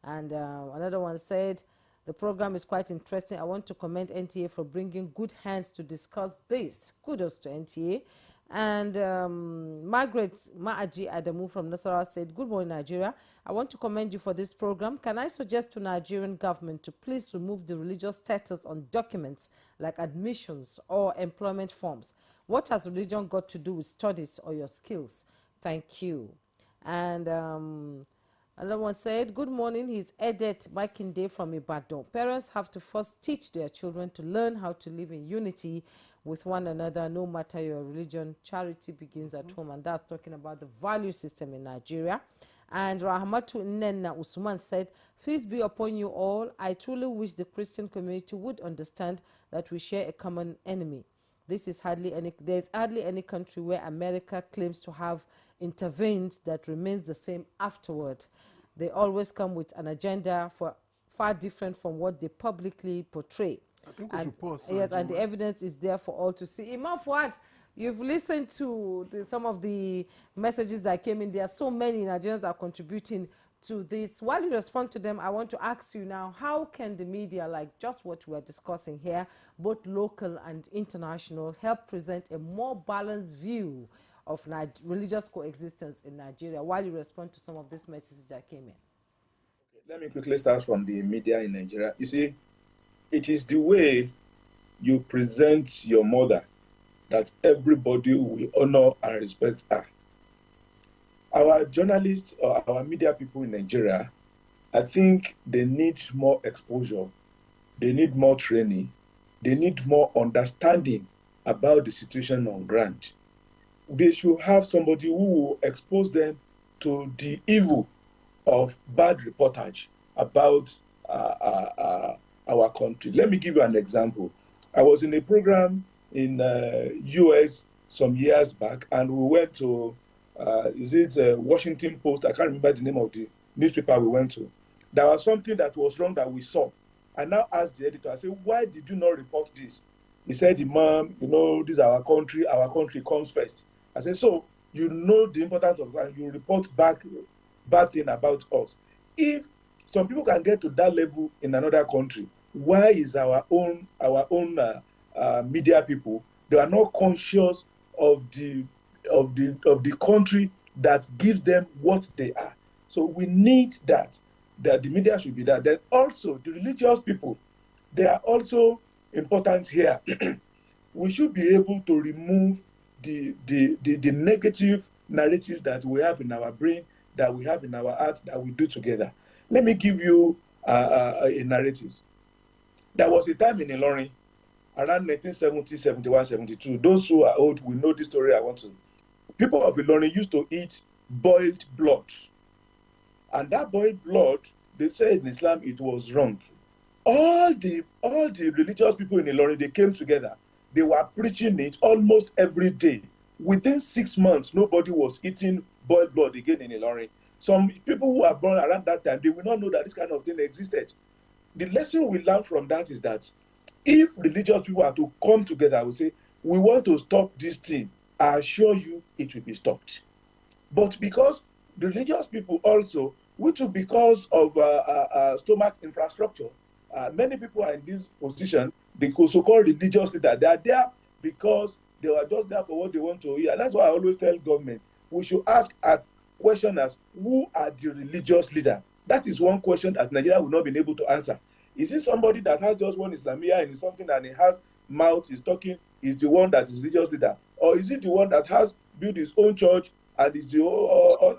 And another one said, the program is quite interesting. I want to commend NTA for bringing good hands to discuss this. Kudos to NTA. And Margaret Maaji Adamu from Nasarawa said, "Good morning, Nigeria. I want to commend you for this program. Can I suggest to Nigerian government to please remove the religious status on documents like admissions or employment forms? What has religion got to do with studies or your skills? Thank you." And another one said, "Good morning. He's Edet Makinde from Ibadan. Parents have to first teach their children to learn how to live in unity with one another, no matter your religion. Charity begins at home." And that's talking about the value system in Nigeria. And Rahmatu Nnenna Usman said, "Peace be upon you all. I truly wish the Christian community would understand that we share a common enemy. There's hardly any country where America claims to have intervened that remains the same afterward. They always come with an agenda far different from what they publicly portray." I think we should pause. Yes, and the evidence is there for all to see. Imam Fuad, you've listened to some of the messages that came in. There are so many Nigerians are contributing to this. While you respond to them, I want to ask you now, how can the media, like just what we're discussing here, both local and international, help present a more balanced view of religious coexistence in Nigeria, while you respond to some of these messages that came in? Let me quickly start from the media in Nigeria. You see, it is the way you present your mother that everybody will honor and respect her. Our journalists or our media people in Nigeria, I think they need more exposure, they need more training, they need more understanding about the situation on ground. They should have somebody who will expose them to the evil of bad reportage about our country. Let me give you an example. I was in a program in US some years back, and we went to, Washington Post? I can't remember the name of the newspaper we went to. There was something that was wrong that we saw. I now asked the editor, I said, "Why did you not report this?" He said, "Imam, this is our country comes first." I said, "So, you know the importance of that, you report back bad thing about us. If some people can get to that level in another country, why is our own media people, they are not conscious of the country that gives them what they are?" So we need that the media should be that. Then also the religious people, they are also important here. We should be able to remove the negative narrative that we have in our brain, that we have in our heart, that we do together. Let me give you a narrative. There was a time in Ilorin, around 1970, 71, 72. Those who are old will know this story I want to. People of Ilorin used to eat boiled blood. And that boiled blood, they said in Islam it was wrong. All the religious people in Ilorin, they came together. They were preaching it almost every day. Within 6 months, nobody was eating boiled blood again in Ilorin. Some people who are born around that time, they will not know that this kind of thing existed. The lesson we learn from that is that if religious people are to come together, we say, we want to stop this thing, I assure you it will be stopped. But because the religious people also, which is because of stomach infrastructure, many people are in this position, the so-called religious leaders, they are there because they were just there for what they want to hear. And that's why I always tell government, we should ask a question as, who are the religious leaders? That is one question that Nigeria will not be able to answer. Is it somebody that has just one Islamia and is something and he has mouth, is talking, is the one that is religious leader? Or is it the one that has built his own church and is the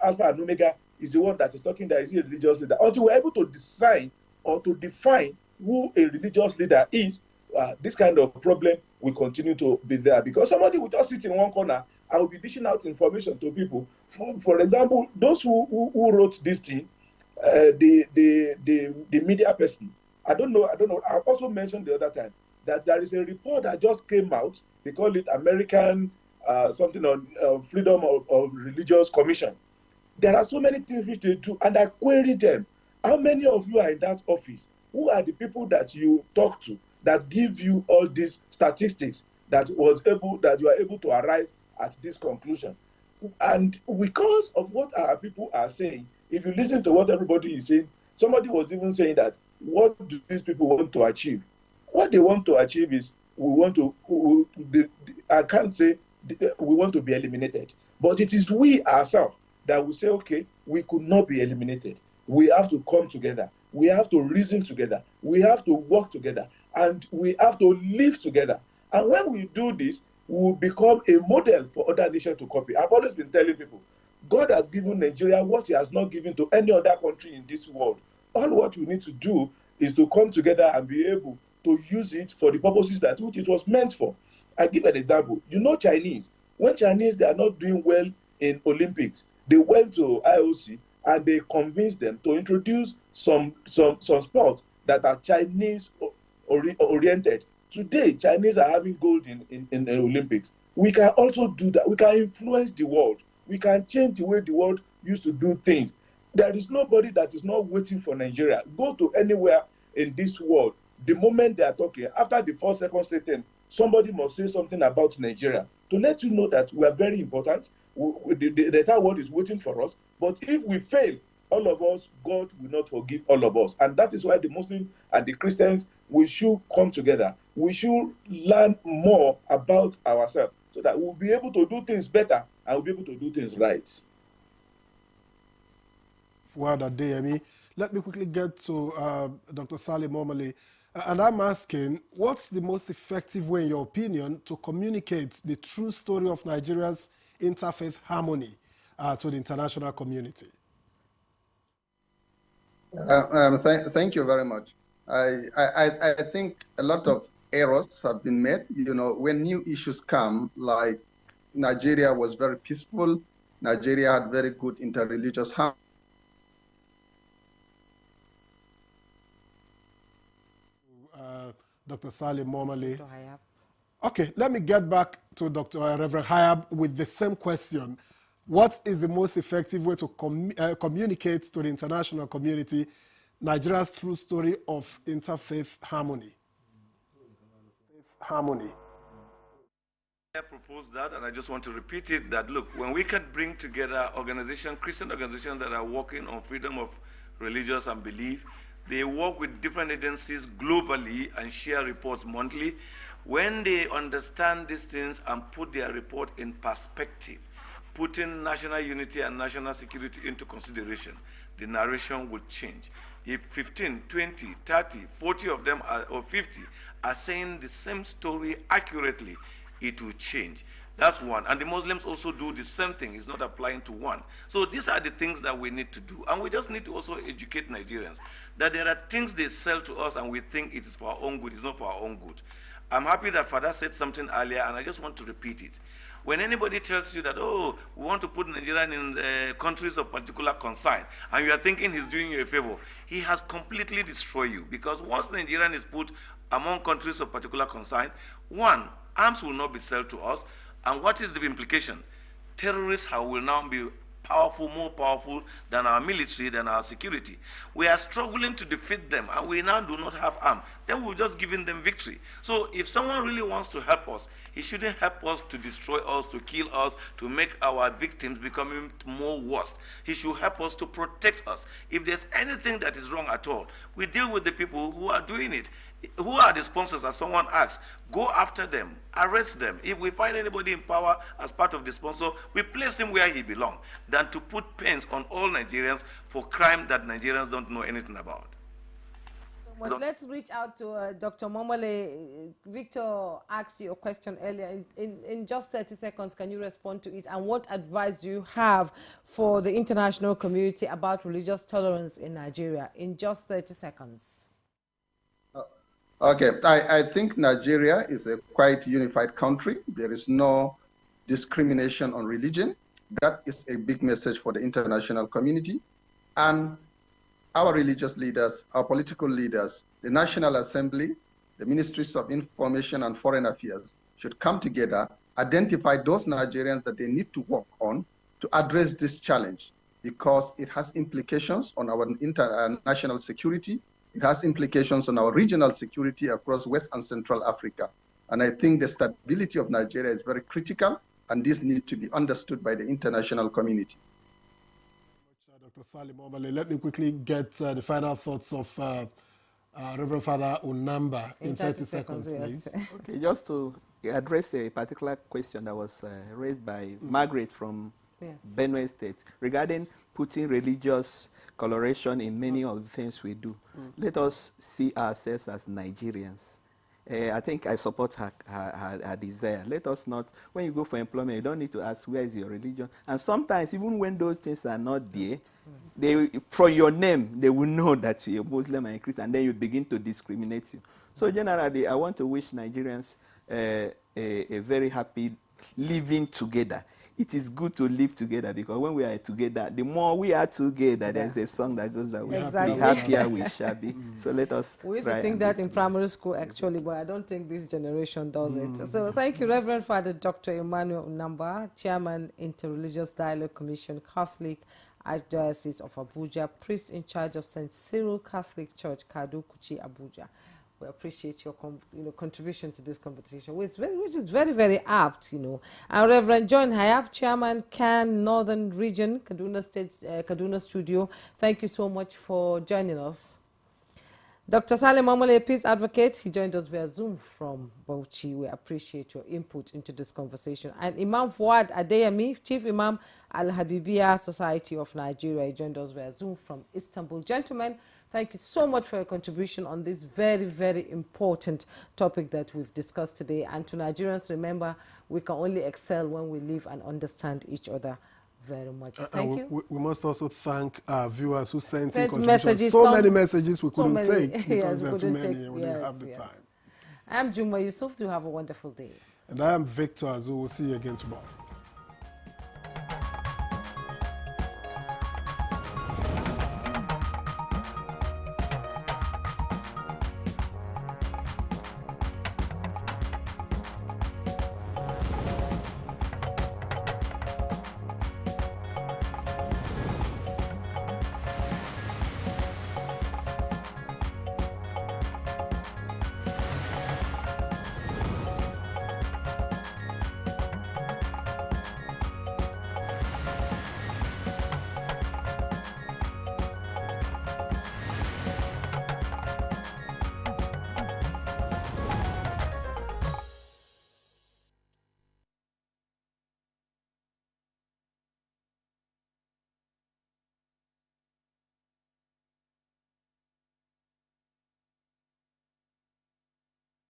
Alpha and Omega, is the one that is talking, that is a religious leader? Until we're able to decide or to define who a religious leader is, this kind of problem will continue to be there, because somebody will just sit in one corner. I will be dishing out information to people. For example, those who wrote this thing, the media person, I don't know. I also mentioned the other time that there is a report that just came out. They call it American something on Freedom of Religious Commission. There are so many things which they do, and I query them. How many of you are in that office? Who are the people that you talk to that give you all these statistics that you are able to arrive at this conclusion? And because of what our people are saying, if you listen to what everybody is saying, somebody was even saying that, what do these people want to achieve? What they want to achieve is, I can't say we want to be eliminated. But it is we ourselves that will say, okay, we could not be eliminated. We have to come together. We have to reason together. We have to work together. And we have to live together. And when we do this, we will become a model for other nations to copy. I've always been telling people, God has given Nigeria what he has not given to any other country in this world. All what we need to do is to come together and be able to use it for the purposes that which it was meant for. I give an example. You know Chinese. When Chinese, they are not doing well in Olympics, they went to IOC and they convinced them to introduce some sports that are Chinese oriented. Today, Chinese are having gold in the Olympics. We can also do that. We can influence the world. We can change the way the world used to do things. There is nobody that is not waiting for Nigeria. Go to anywhere in this world. The moment they are talking, after the 4 second statement, somebody must say something about Nigeria to let you know that we are very important. The entire world is waiting for us. But if we fail, all of us, God will not forgive all of us. And that is why the Muslims and the Christians, we should come together. We should learn more about ourselves so that we'll be able to do things better and we'll be able to do things right. Fuad Adeyemi, let me quickly get to Dr. Salim Omale. And I'm asking, what's the most effective way, in your opinion, to communicate the true story of Nigeria's interfaith harmony to the international community? Thank you very much. I think a lot of errors have been made. You know, when new issues come, like Nigeria was very peaceful, Nigeria had very good interreligious harmony. Dr. Salim Omale. Okay, let me get back to Reverend Hayab with the same question. What is the most effective way to communicate to the international community Nigeria's true story of interfaith harmony? I proposed that, and I just want to repeat it, that look, when we can bring together Christian organizations that are working on freedom of religious and belief, they work with different agencies globally and share reports monthly. When they understand these things and put their report in perspective, putting national unity and national security into consideration, the narration will change. If 15, 20, 30, 40 of them or 50 are saying the same story accurately, it will change. That's one. And the Muslims also do the same thing. It's not applying to one. So these are the things that we need to do. And we just need to also educate Nigerians that there are things they sell to us and we think it is for our own good. It's not for our own good. I'm happy that Father said something earlier, and I just want to repeat it. When anybody tells you that, oh, we want to put Nigeria in countries of particular concern, and you are thinking he's doing you a favor, he has completely destroyed you. Because once Nigerian is put among countries of particular concern, one, arms will not be sold to us. And what is the implication? Terrorists will now be powerful, more powerful than our military, than our security. We are struggling to defeat them, and we now do not have arms. Then we're just giving them victory. So if someone really wants to help us, he shouldn't help us to destroy us, to kill us, to make our victims becoming more worse. He should help us to protect us. If there's anything that is wrong at all, we deal with the people who are doing it. Who are the sponsors, as someone asked? Go after them, arrest them. If we find anybody in power as part of the sponsor, we place him where he belongs, than to put pains on all Nigerians for crime that Nigerians don't know anything about. Well, let's reach out to Dr. Momale. Victor asked you a question earlier. In just 30 seconds, can you respond to it? And what advice do you have for the international community about religious tolerance in Nigeria? In just 30 seconds. Okay, I think Nigeria is a quite unified country. There is no discrimination on religion. That is a big message for the international community. And our religious leaders, our political leaders, the National Assembly, the Ministries of Information and Foreign Affairs should come together, identify those Nigerians that they need to work on to address this challenge, because it has implications on our international security. It has implications on our regional security across West and Central Africa. And I think the stability of Nigeria is very critical, and this needs to be understood by the international community. Dr. Salim Omale, let me quickly get the final thoughts of Reverend Father Unamba in 30 seconds, please. Okay, just to address a particular question that was raised by Margaret from Benue State regarding putting religious coloration in many of the things we do. Let us see ourselves as Nigerians. I think I support her desire. Let us not, when you go for employment, you don't need to ask where is your religion. And sometimes, even when those things are not there, from your name, they will know that you're Muslim and Christian, and then you begin to discriminate you. So generally, I want to wish Nigerians a very happy living together. It is good to live together, because when we are together, the more we are together, there's a song that goes that way. Exactly. The happier we shall be. So let us We used to sing that in primary school, actually, but I don't think this generation does it. So thank you, Reverend Father Dr. Emmanuel Unamba, Chairman, Interreligious Dialogue Commission, Catholic Archdiocese of Abuja, priest in charge of St. Cyril Catholic Church, Kadu Kuchi, Abuja. We appreciate your contribution to this competition, which is very, very apt, And Reverend John Hayab, Chairman, CAN Northern Region, Kaduna State, Kaduna Studio. Thank you so much for joining us. Dr. Salim Omole, peace advocate, he joined us via Zoom from Bauchi. We appreciate your input into this conversation. And Imam Fuad Adeyemi, Chief Imam Al-Habibiyya Society of Nigeria, he joined us via Zoom from Istanbul. Gentlemen, thank you so much for your contribution on this very, very important topic that we've discussed today. And to Nigerians, remember, we can only excel when we live and understand each other very much. Thank you. We must also thank our viewers who sent in Sent contributions. messages, So many messages we couldn't take because yes, there are too many and we didn't have the time. I'm Juma Yusuf. Do have a wonderful day. And I am Victor Azu. We'll see you again tomorrow.